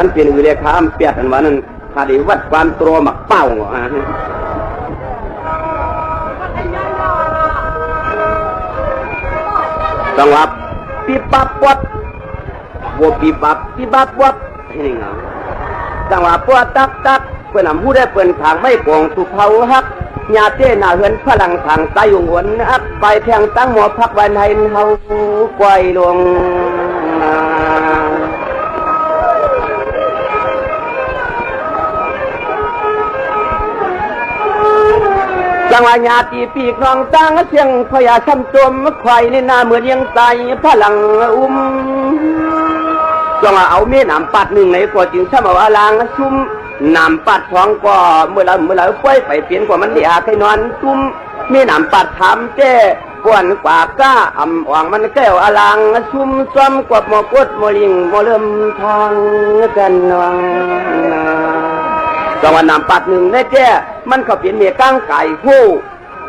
มันเป็นวิเลขามเปียดอันว่านั้นคดีวัดความตัวหมักเป้าจังหวะปีปับวัดวัวปีปับวัดนี่ไงจังหวะปวดตักเพื่อนำผู้ได้เปิ่นทางไม่โกงถูกเผาฮักญาเจ้หน้าเฮือนพลังทางใต้ยงวนอักไปแทงตั้งหมอพักวันให้เฮาปล่อยลงจังหวะญาติปีกน้องตั้งเสียงพยาช้ำจมควายในหน้าเหมือนยังตายพลังจังหวะเอาเมียน้ำปัดหนึ่งในกว่าจึงช้ำเอาลางชุ่มน้ำปัดท้องก็เมื่อเราป่วยไปเปลี่ยนกว่ามันเดียใครนอนชุ่มมีน้ำปัดทำเจ้กวนกว่าก้าอ่ำอ่างมันแก้วอลางชุ่มซ้ำกว่าหมอกดหมอลิงหมอเริ่มทางกันนองจังหวะน้ำปัดหนึ่งในแจ้มันเขาเปลี่ยนเมียก้างไก่ผู้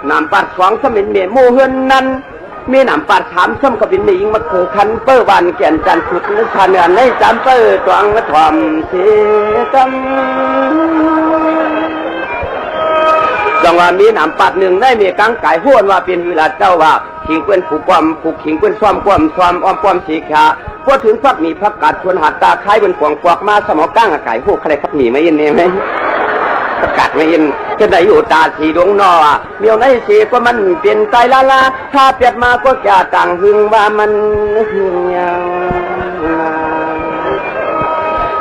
น้ำปัดสองสมินเมียโมเฮือนนั้นมีน้ำปัดถามซ้ำเขาเป็นเมียยิงมาคือคันเปิ้ลวันแก่นจันทร์ขุดนึกชันเนื้อในจามเปิ้ลตวงมาถ่อมเสียกันจังหวะมีน้ำปัดหนึ่งได้เมียก้างไก่ห้วนว่าเป็นเวลาเจ้าว่าขิงเกว้นผูกความผูกขิงเกว้นซ้อมความอ้อมความสีขาพอถึงพักมีพักกัดชวนหัดตาคล้ายเป็นขวงปวกมาสมอก้างไก่หูใครครับหนีไม่ยินเนี่ยไหมประกาศไม่ยินจะได้อยู่ตาสีดวงนอเมียวในสีก็มันเปลี่ยนใจละถ้าเปลี่ยนมาก็จะต่างหึงว่ามันหึงยาว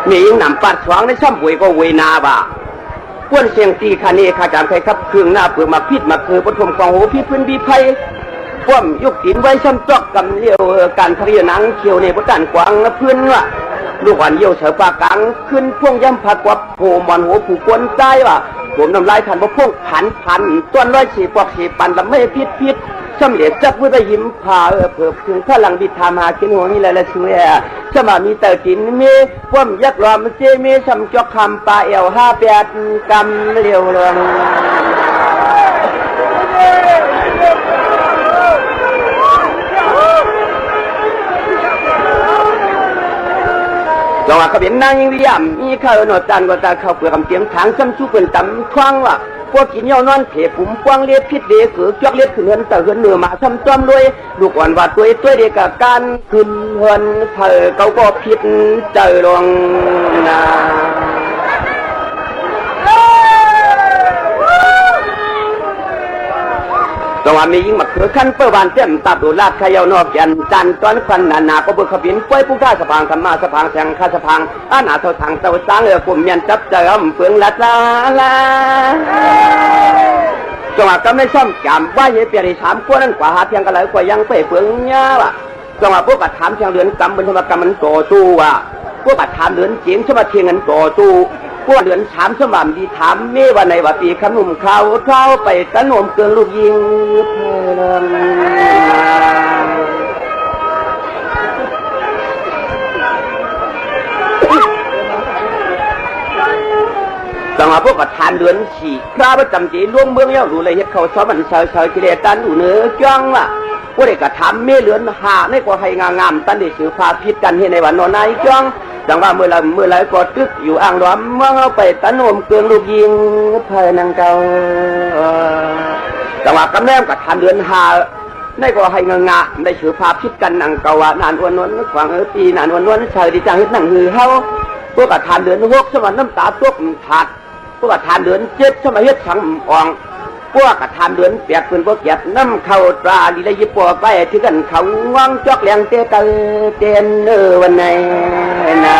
มียิงหนำปัดสวางในช่ำบุยก็เวนาบ่าก้วนเสียงตีคาเนคาจามใครครับเครื่องหน้าเปลือกมาพิษมาคือปฐมกองโหพี่พื้นดีไพพ่วมยุกตินไว้ช้ำจอกกำเลี้ยวการทะเลนังเขียวในพระจันทร์กวางเพื่อนว่าลูกหวานเยี่ยวเสือปากกังขึ้นพ่วงย่ำผัดกว่าโผมอนหัวผูกวนใจว่าผมน้ำลายทันว่าพ่วงพันต้นร้อยสี่ปอกสี่ปันลำไม่พิษช่ำเหลียจับไว้ไปยิ้มผาเผื่อถึงพลังบิดทามากินหัวนี่แหละช่วยสมามีเตอกินมีพ่วมยักษ์รอมเจมีช้ำจอกคำปลาเอว58 กำเลี้ยวเรืองจังหวะเขาเป็นนางยิงวิยามมีข้าวหนอจันก็ตาข้าวเปลือกคำเสียงทางซ้ำชูเป็นตำทวงว่าพวกกินเยานอนเผยปุ่มกว้างเลียพิษเดือเกือกจอกเลียขึ้นเงินแต่เงินเหนือมาซ้ำจอมด้วยลูกอ่อนว่าตัวเด็กกับการขึ้นเงินเผยเขาก็พิษเจอลงนาจังหวะมียิงมาคือขั้นเปิดบานเต็มตับดูลาดขยาวนอกยันจันตอนควันนาก็เบิกขบินป่วยผู้ข้าสะพางธรรมาสะพางแทงข้าสะพางอาณาเท่าทางเต่าสร้างกลุ่มเมียนจับเจิมเฟืองละลาจังหวะก็ไม่ซ่อมจำว่าเยเปียริถามพวกนั้นกว่าหาเพียงกันเลยกว่ายังเปื่อยเฟืองเงี้ยว่ะจังหวะพวกกัดถามเชียงเดือนกำเป็นธรรมกรรมมันโตสู้ว่ะพวกกัดถามเดือนจีนชมาเทียงกันโตสู้พวกเดือนถามสมามดีถามเมื่อวันในวันปีขนุ่มเขาเท้าไปตะโนมเกินลูกยิงเพลิงจังหวะพวกกัดทานเดือนฉีกคราประจำจีล่วงเมืองเย้าดูเลยเฮ็ดเขาซ้อมมันเฉยกิเลสตันดูเนื้อจ้องว่ะพวกเด็กกัดทำเมื่อเลือนหาในกว่าให้งามตันได้สืบพาพิษกันเห็นในวันนอนนายจ้องจังว่าเมื่อไรก็ตึกอยู่อ่างล้อมเมื่อเอาไปตะโนมเกลืองลูกยิงเพลินางเก่าจังว่ากำแนมกับทานเดือนหาในก็ให้งะได้สืบพาพิษกันนางเก่านานวนวนขวางปีนานวนเฉยดีจังเฮ็ดหนังหือเฮาพวกกับทานเดือน6สมัยน้ำตาตกขาดพวกกับทานเดือน7สมัยเฮ็ดสังอ่องพวกกับทานเดือน8เพิ่นบ่เกียดน้ำเข้าตราดีเลยยิบปอไปที่กันเขาว่างจอกแหลงเตะเต้นวันไหนนะ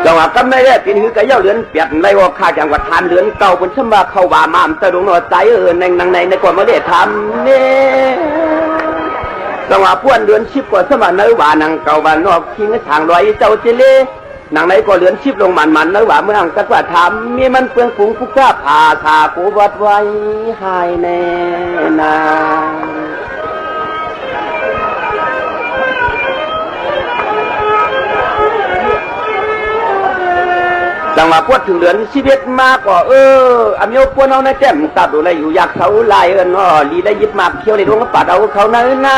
จังหวะก็ไม่ได้เป็นหือกะเย้าเดือน8ไรว่าข้าจังหวัดทานเดือนเก่าเพิ่นสมาเข้าว่ามามตะดงนอใจในก่อนบ่ได้ทำนี่จังหวะพวนเดือน10กว่าสมาเนื้อว่านังเก่าบ้านนอกทิ้งทางร้อยเจ้าเจเลนางไหนก็เดือน10ลงมันเนื้อว่าเมืองกัดว่าทำมีมันเปลืองฝูงผู้กล้าผ่าทากูวัดไว้หายแน่นา จังหวะพวดถึงเดือน11มาก็อเมียวพวดเอาในแจ่มตัดดูอะไรอยู่อยากเขาลายลีได้ยิบมากเคี้ยวในดวงปัดเอาเขานะ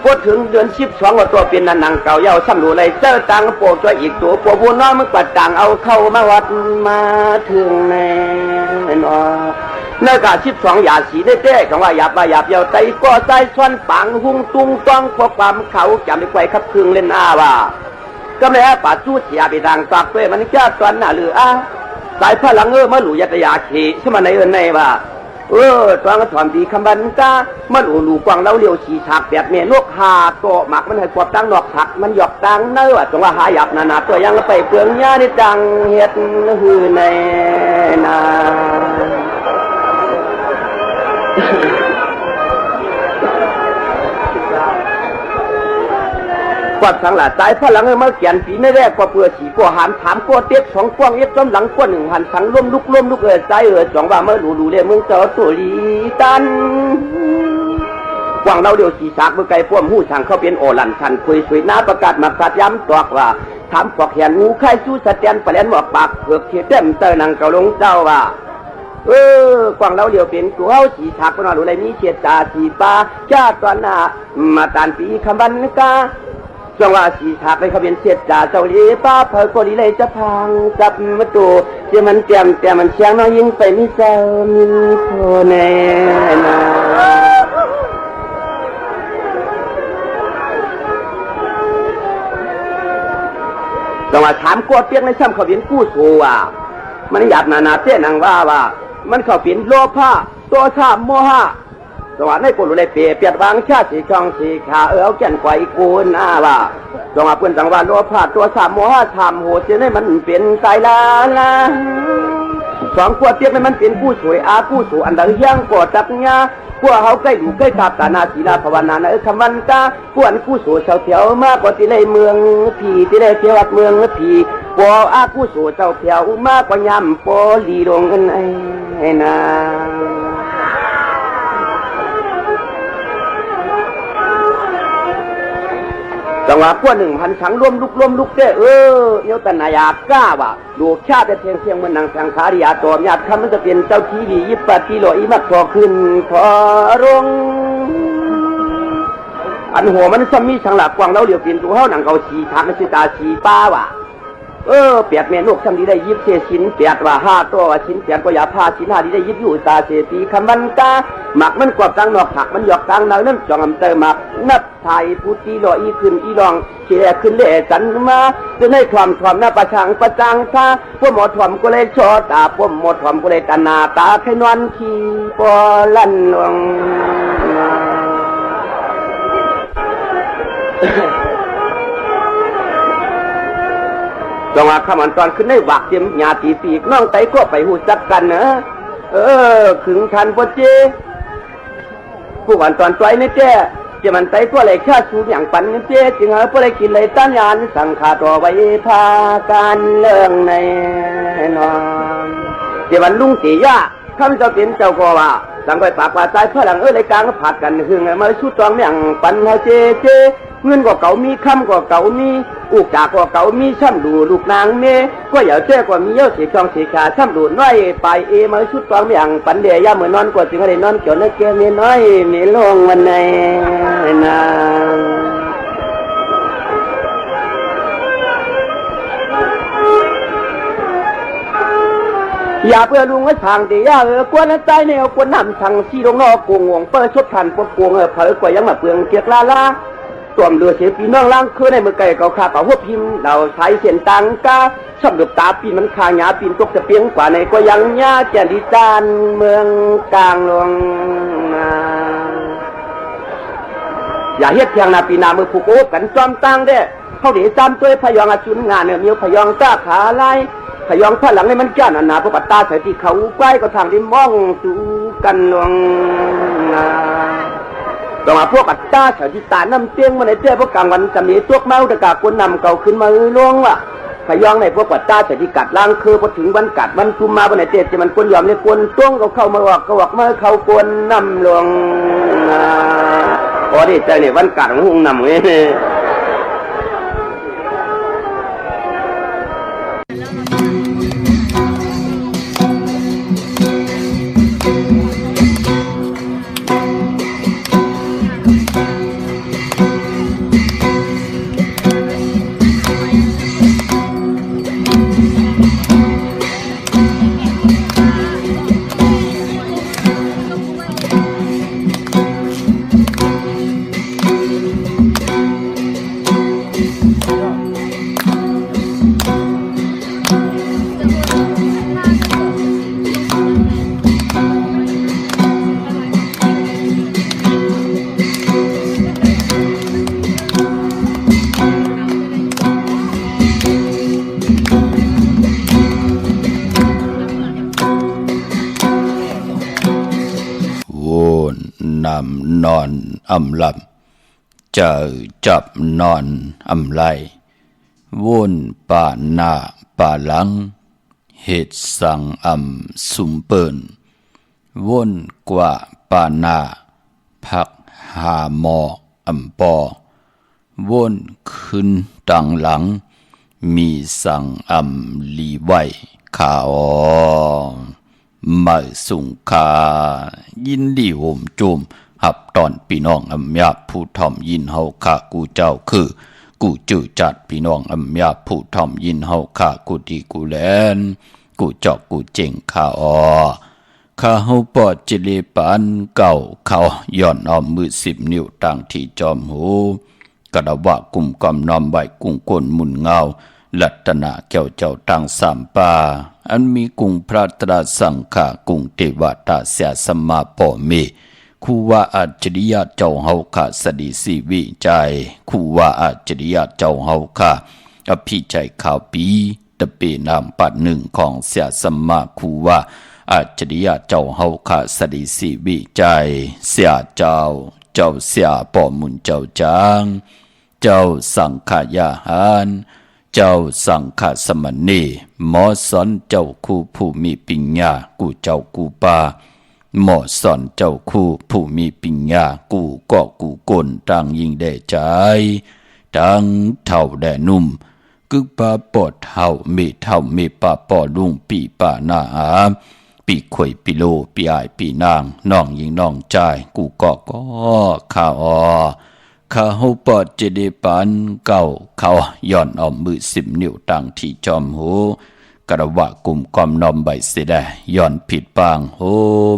พวดถึงเดือน12ว่าตัวเป็นนันนังเก่าเย้าซ้ำดูอะไรเจ้าตังโปกตัวอีกตัวปัวบัวน้อยมึงปัดต่างเอาเข้ามาวัดมาถึงแน่นอเนื้อกา12อย่าสีได้แต้คำว่าหยาบเยาไตก็ใจซ้อนปังหุ่งตุงต้องพวกความเขาจำไปไกวขับคืนเล่นอาว่าก็เลยป่าจูดเสียไปดังตักด้วยมันแค่ตอนหน้าหรือสายพลังมาหลู่ยัตยาเขใช่ไหมในในว่าตอนก็ถอนดีคำบันกามันหลู่กวางเล่าเลี้ยวฉีฉากแบบเมียนกหาโตหมักมันให้กวบตั้งนอกผักมันหยอกตังเนื้อจังว่าหาหยับนาตัวยังไปเปลืองยาในจังเฮ็ดหือในนากวาดสังหลาตายพลังมาเขียนปีในแรกกว่าเปลือกสีกว่าหันถามกว่าเตี้ยสองกว้างเอ็ดจอมหลังกว่า1หันสังร่วมลุกใจสองว่าเมื่อดูเลยมึงเจ้าตัวลีตันกว้างเราเดียวสีสากเมื่อไก่พ่วมหู้ช่างเขาเป็นโอหลันชันคุยสวยหน้าประกาศมาสัตย้ำตอกว่าถามปอกแขนงูไข่ชูสแตนปลาแหลนหมอกปากเผือกเขียดเต็มเตอร์นังเกาลงเจ้าว่ากวางเราเดียวเป็นตัวเอาสีฉากพนดูอะไรมีเฉียดตาสีปลาจ้าตอนหน้ามาตานปีคำบันกาจังว่าสีฉากให้เขาเป็นเฉียดจ่าเจ้าลีป้าเผยคนลีเลยจะพังจับมาตัวเจ้ามันแต่มันเชียงน้อยยิ่งไปมิเจ้ามิโคเนนาจังว่าถามกวดเปียกในซ้ำเขาเป็นกู้สู้มันหยาบนาเต้นางว่ามันเขาเป็นโลภะตัวชาโมหะจังหวะในกุลเลยเปียดวางชาสีช่องสีขาเอาแก่นไกวกูนว่าจังหวะเพื่อนจังหวะโลภะตัวชาโมหะทำโหดจะได้มันเป็นสายลาสองขวดเทียบให้มันเป็นผู้สวยผู้สูอันดังย่างกอดจักงาพวกเขาใกล้ดูใกล้ขับตานาศีลาภาวนานะคำวันตาพวกผู้สูเฉาเถียวมากกว่าที่ในเมืองผีที่ในเที่ยวเมืองผีปอผู้สูเจ้าเถียวมากกว่ายำปอลีดงกันไอ้นาจังหวะพวก1,000สังร่วมลุกได้เยาตนายากล้าว่ะดูชาติเทียงมันนางสังขาริยาตอมญาติคำมันจะเป็นเจ้าที่ดียิบปฏิโลอีมักพอขึ้นพอรงอันหัวมันซ้ำมีสังหลักกวางเราเดียวเป็นตัวเฮาหนังเกาชีทางมันสิตาชีป้าว่ะเปียดเมนกซ้ำดีได้ยิบเสียชิ้นเปียดว่า5ตัวชิ้นเปียดก็อย่าพาชิ้น5ดีได้ยิบอยู่ตาเสียตีคำมันตาหมักมันกวบกลางนอกผักมันหยอกกลางนอกนั่นจองอำเตอหมักนับไทยพุทธิโลอีขึ้นอีลองเชี่ยขึ้นเล่จันมาจนให้ความหน้าประชังประจังท่าพวกหมอถ่อมก็เลยชอตาพวกหมอถ่อมก็เลยตานาตาแค่นวลขี้ปอลั่นลงจังหวะขมันตอนขึ้นได้หวักเจียมหยาตีปีกน้องไตก็ไปหูจักกันเนอะขึงทันพอเจผู้วันตอนใจนี่เจ้จะมันไตก็เลยแค่สูอย่างปันนี่เจ้จึงพอเลยกินเลยต้านยานสังขาต่อไว้พาการเรื่องในนอนจะมันลุงตีย่าข้าพเจ้าเป็นเจ้าก็ว่าสังไปปากว่าใจเพื่อหลังเลยกลางผัดกันหึงมาชุดตองอย่างปันเฮาเจเงินก็เก่ามีคำก็เก่ามีอุกจากก็เก่ามีช่ำดูลูกนางเมก็อย่าเจ้กว่ามีเยอะสีช่องสีขาช่ำดูน้อยไปมาชุดตองอย่างปันเดียยาเหมือนนอนกว่าสิ่งอะไรนอนเกี่ยวเนื้อเกี่ยวมีน้อยมีลงวันไหนนะอย่าเพื่อลุงไว้ทางเดียกวนใจแนวกวนน้ำทางซีลงนอกกวงเปิดชดทันปดกวงเผยกว่ายังมาเปลืองเกียกลาตัวเรือเสียปีน้องล่างคือในเมื่อไก่เขาขาป่าหัวพิมพ์เราใช้เส้นตังกาชอบดูตาปีนมันคางหยาปีนตกจะเปียงกว่าในก็ยังหญ้าแก่ดิจานเมืองกลางลงอย่าเฮ็ดเพียงนาปีนามือผูกโอบกันจอมตังเด้เขาเดี๋ยวจำตัวพยองอาชุนงานเนี่ยมีพยองตาขาลายพยองผ้าหลังในมันแก่นนาพวกตาใส่ที่เขาใกล้ก็ทางที่มองดูกันลงต่อมาพวกอัตตาเฉาที่ตาน้ำเตียงมาในเจ้าพวกกลางวันจะมีตัวเมาตะกาคนนำเก่าขึ้นมาลวงว่ะพยองในพวกอัตตาเฉาที่กัดล่างคือพอถึงวันกัดมันคุมมาบนในเจ้าจะมันคนยอมเลยคนต้วงเข้ามาบอกเขาบอกเมื่อเขาคนนำลวงพอที่เจ้าเนี่ยวันกัดของหงนำเงี้ย อำลำเจอจับนอนอำไลวนป่าหน้าป่าหลังเหตุสังอำสุมเปินวนกว่าป่าหน้าพักหาหมออำปอวนขึ้นดังหลังมีสังอำลีไว้ขาอมาสุงคายินดีโหมจุมหับตอนพี่น้องอำยาผู้ทอมยินเฮาข้ากูเจ้าคือกูจื้อจัดพี่น้องอำยาผู้ทอมยินเฮาข้ากูดีกูแลนกูจอกกูเจ๋งข้าข้าเฮาปอดจิเลปันเก่าเขาย่อนอ้อมมือ10 นิ้วตั้งที่จอมหูกระวะกุมกำนอมใบกุ้งก้นหมุนเงาลัตนาแก้วเจ้าตั้ง3 ป่าอันมีกุงพระตราสังฆากุงเทวตาเสียสมมาปอเมคูว่าอัจฉริยะเจ้าเฮาข้าสดีสีวิจัยคูว่าอัจฉริยะเจ้าเฮาข้าอภิใจข่าวปีตะเปนามปัดหนึ่งของเสียสมมาคูว่าอัจฉริยะเจ้าเฮาข้าสดีสีวิจัยเสียเจ้าเสียปอมุนเจ้าจางเจ้าสังขายาหารเจ้าสังฆสมณีหมอสอนเจ้าคู่ผู้มีปัญญากูเจ้ากูปาหมอสอนเจ้าคู่ผู้มีปัญญากูก็กูกลต่างยิ่งได้ใจต่างเท่าแด่นุ่มกึกปาปอดเท่าเมปาปอลุงปีป่าหน้าปีข่อยปีโลปีอายปีนางน้องยิงน้องใจกูก็ข้าข้าเฮาปอดเจเดปันเก่าเขาย่อนอ้อมมือ10 นิ้วตั้งที่จอมหูกระวะกลุ่มกอมนอมใบเสดย่อนผิดปางโห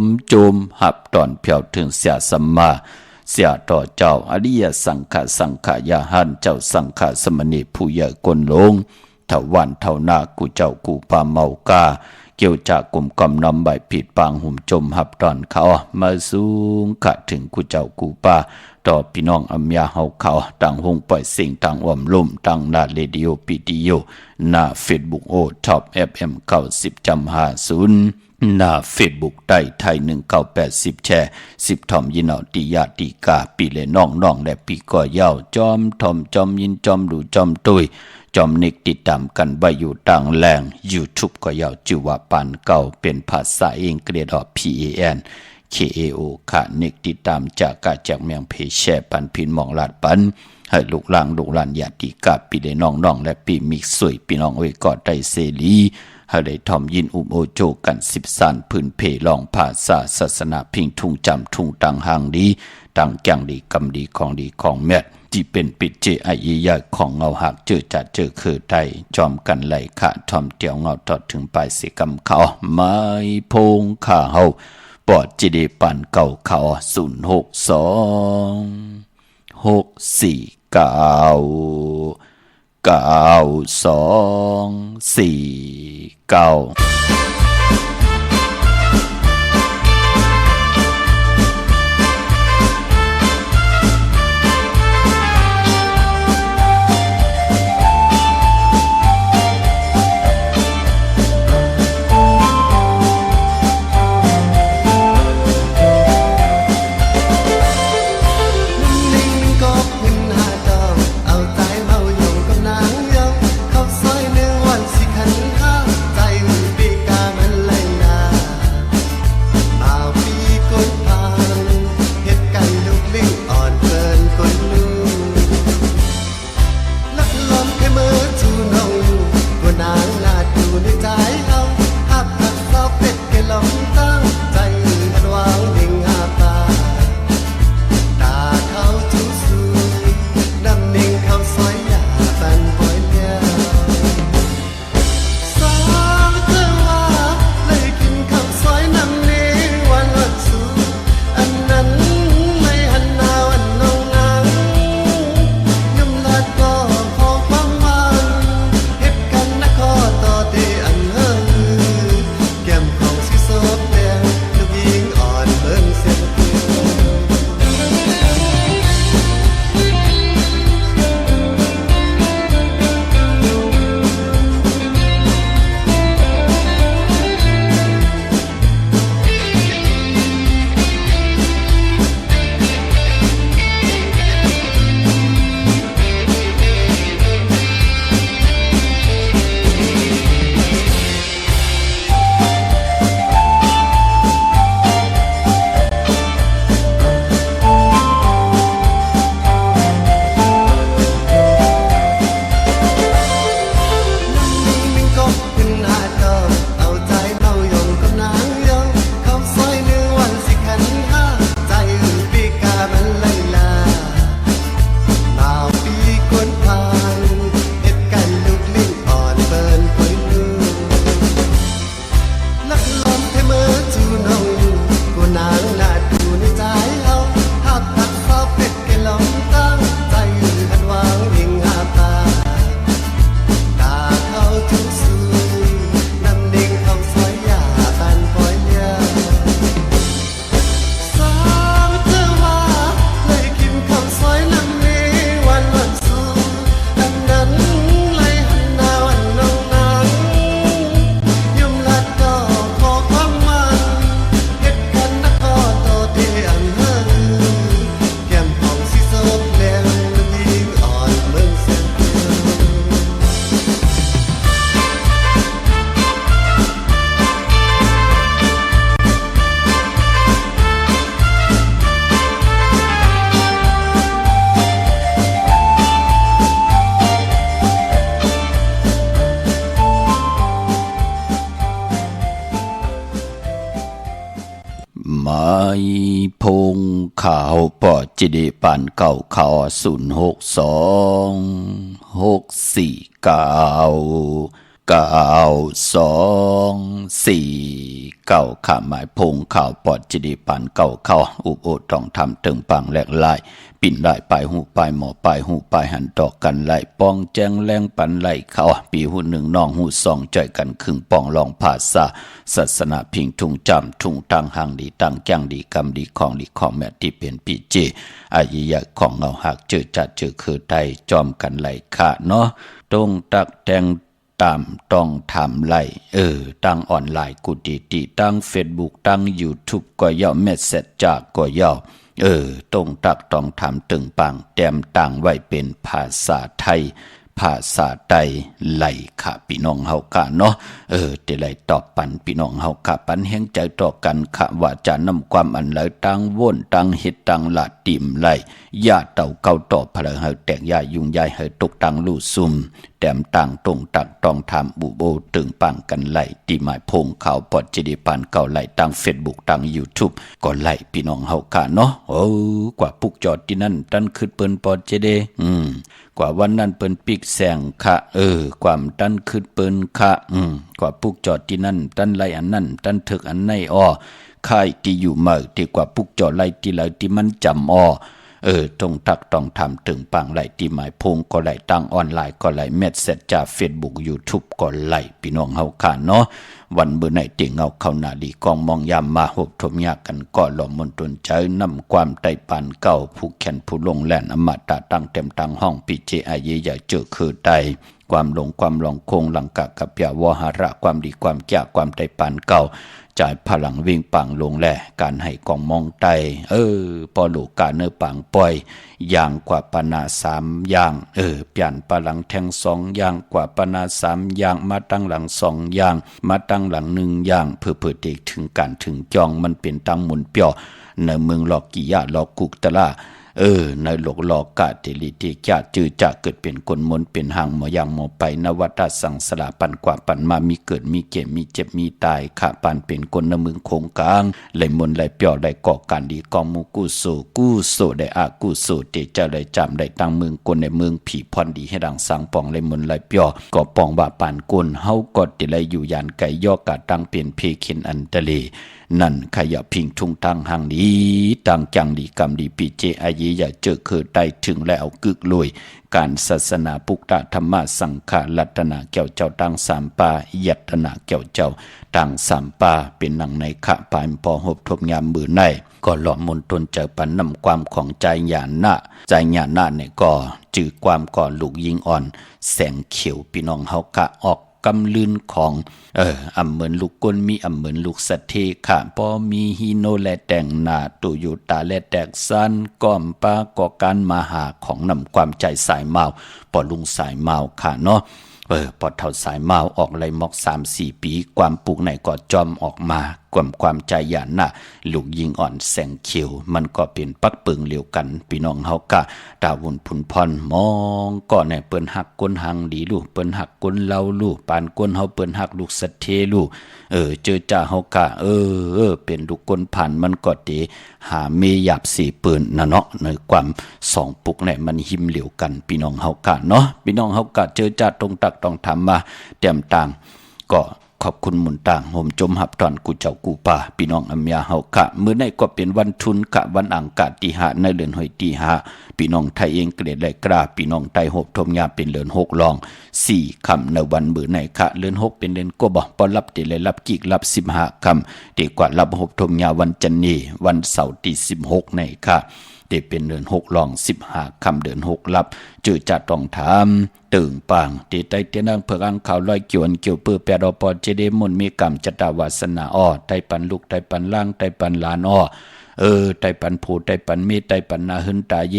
มจุมหับตอนเพียวถึงเสียสัมมาเสียต่อเจ้าอริยสังขายาหันเจ้าสังฆสมณีผู้ใหญ่กลลงเท่าวันเท่านากูเจ้ากูปาเมากาเกี่ยวจากกลุ่มกอมนอมใบผิดปางหุ่มจมหับตอนเขามาสูงขะถึงกูเจ้ากูปาต่อพี่น้องอำยาเฮาเขาต่างหงปล่อยสิ่งต่างอ่อมลุ่มต่างหน้าเรดิโอปีดีโอหน้าเฟซบุ๊กโอท็อป FM 90.50หน้าเฟซบุ๊กได้ไทย1980แชร์10ทอมยินเอาติยาติกาปีเลน้องและปีก่อยาวจอมทอมจอมยินจอมดูจอมตุยจอมนิกติดตามกันไว้อยู่ต่างแหล่ง YouTube ก็ยาวจิวว่าปานเก่าเป็นภาษาอังกฤษPAN KAO ค่ะเนกติดตามจากกาจากเมียงเพแช่ปันพินมองลาดปันให้ลูกหลานญาติกาปีได้น้องและปีมิกสวยพี่น้องไว้กอดได้เสรีให้ได้ทอมยินโอโจกัน10 สานพื้นเพลองภาษาศาสนาพิงทุ่งจำทุ่งตังหางดีตังแกงดีกำดีของแม่ที่เป็นปิดเจไอยยายของเงาหักเจอจัดเจอคือไทยจอมกันไหลขะทอมเตียวเงาทอดถึงปลายสิกำเขาไม้พงขาเฮาปอดจีดีปันเก่าเขา062949249 พงข่าวปอจิเดปานเก่าข่าว062649224ข่าหมายพงข่าวปอจิเดปานเก่าเข้าอุบโอต้องทำตึงปังแหลกลายปิ่นไหลไปหูไปหมอไปหูไปหันตอกกันไหลปองแจงแรงปันไหลเข้าปีหูหนึ่งน้องหูสองใจกันครึ่งปองลองภาษาศาสนาพิงทุงจำทุงตังหังดีตังแกงดีกำดีของแม่ที่เป็นปีเจอายุยะของเงาหักเจอจัดเจอคือไตจอมกันไหลขาเนาะตรงตักแตงตามต้องทำไหลตั้งออนไลน์กูดีตั้งเฟซบุ๊กตั้ง YouTube ก็ย่อเมสเซจจากก็ย่อตรงตักต้องทำตึงปังแต้มต่างไว้เป็นภาษาไทยภาษาใดไหลค่ะพี่น้องเฮากะเนาะแต่ไหลตอบปันพี่น้องเฮากะปันแห่งใจต่อกันค่ะว่าจะนำความอันไหลตั้งว่นตั้งเฮ็ดตั้งละติ่มไหลญาติเต่าเก่าตอบพะเฮาแตกยายุ่งยายเฮาตกตั้งลู่ซุ่มแต้มต่างตรงตักต้องทำบุโบตึงปังกันไหลตีหมายพงข่าวปอดจิดิปานเก่าไหลตั้ง Facebook ตั้ง YouTube ก็ไหลพี่น้องเฮากะเนาะกว่าปุกจอดที่นั่นตันขึ้นเปิ้นปอดเจเดกว่าวันนั้นเปิ้นปิกแสงค่ะความตันขึ้นเปิ้นค่ะกว่าปุกจอดที่นั่นตันไหลอันนั้นตันถึกอันไหนค่ายที่อยู่เมื่อที่กว่าปุกจอดไหลที่ไหลที่มันจำตรงตักต้องทำตึงปังไหลตีหมายพงก็ไหลตั้งออนไลน์ก็ไหลเม็ดเสร็จจาก Facebook YouTube ก็ไหลพี่น้องเฮาค่ะเนาะวันเมื่อไหนเตียงเงาเข้าหน้าดีกองมองยามมาหบทมยากกันก็หล่อมนตนใจนำความไต่ปานเก่าผู้แขนผู้ลงแล่นอมตะตั้งเต็มตั้งห้องปิเจอาเยอย่าเจอคือใดความหลงความหลงคงหลังกะกับยาวหาระความดีความแก่ความไต่ปานเก่าจ่ายพลังวิ่งปังลงแลการให้กองมองไตปอลูกกาเนื้อปังปล่อยอย่างกว่าปนา3อย่างเปลี่ยนพลังแทง2อย่างกว่าปนา3อย่างมาตั้งหลัง2อย่างมาตั้งหลัง1อย่างเพื่อเด็กถึงการถึงจองมันเป็นตั้งหมุนเปียวในเมืองหลอกกิยะหลอกกุกตะละในโลกหลอกกาเตลิติกะจือจะเกิดเป็นคนมนเป็นหางหมอยังหมอไปนวัตสังสละปันกว่าปันมามีเกิดมีเก็บมีเจ็บมีตายขะปันเป็นคนในเมืองคงกลางไหลมนไหลเปียวได้ก่อการดีกองมูกุโสได้อากุโสเตจะได้จำได้ตั้งเมืองคนในเมืองผีพรดีให้ดังสังปองไหลมนไหลเปียวก็ปองว่าปานกลเฮาก็ติไหลอยู่ยานไก่ย่อกะตั้งเป็นเพคินอันตะเลนั่นขยะพิงทุงตังหังดีตังจังดีกรรมดีปีเจอายีอย่าเจอคือได้ถึงแล้วกึกลุยการศาสนาปุกตะธรรมะสังฆารัตนาแก้วเจ้าตังสามปายัตนาแก้วเจ้าตังสามปาเป็นหนังในขะปายพอหบทบยามมือในก็หล่อมนตนเจอปันนำความของใจหยาณะใจหยาณะเนี่ยก็จือความก่อนลูกยิงอ่อนแสงเขียวพี่น้องเฮากะออกกำลืนของอำเหมือนลูกกลมีอำเหมือนลูกสะเทค่ะพอมีฮีโนและแต่งหน้าตุยุตาและแตกซันก้อมปาก่อการมาหาของนำความใจสายเมาปอลุงสายเมาค่ะเนาะพอเท่าสายเมาออกเลยมอก 3-4 ปีความปลูกไหนก็จอมออกมาความใจหยาณะลูกยิงอ่อนแสงเขียวมันก็เป็นปักปึงเหลียวกันพี่น้องเฮากะดาวุ่นพุนพรมองก็ในเปิ้นหักก้นหังดีลูกเปิ้นหักก้นเล่าลูกปานก้นเฮาเปิ้นหักลูกสะเทลูกเจอจ่าเฮากะเป็นลูกก้นผ่านมันก็เตหาเมหยับสีปืนนะเนาะในความ2ปุกเนี่ยมันหิมเหลียวกันพี่น้องเฮากะเนาะพี่น้องเฮากะเจอจ่าตรงตักต้องทำมาเตรียมต่างก็ขอบคุณหมุนต่างโฮมจมหับตอนกูเจ้ากูป่าพี่น้องอำยาเฮากะมื้อในก็เป็นวันทุนกะวันอังคารที่5ในเดือนหอยที่5พี่น้องไทยเองเกรดและกราพี่น้องไทยหบทมยาเป็นเดือน6รอง4ค่ำในวันมื้อในกะเดือน6เป็นเดือนก็บ่ปอรับติเลยรับกิกรับ15ค่ำดีกว่ารับหบทมยาวันจันนี้วันเสาร์ที่16ในกะเดเป็นเดือน6รอง15ค่ำเดือน6รับจือจะต้องถามตึงปังตีไตเตียนังเพื่ออังข่าวลอยเกี่ยวเปื้อแปดอปอเจเดมนมีกรรมจตาวาสนาไตปันลูกไตปันล่างไตปันหลานไตปันผูไตปันมีไตปันนาหึนตาเย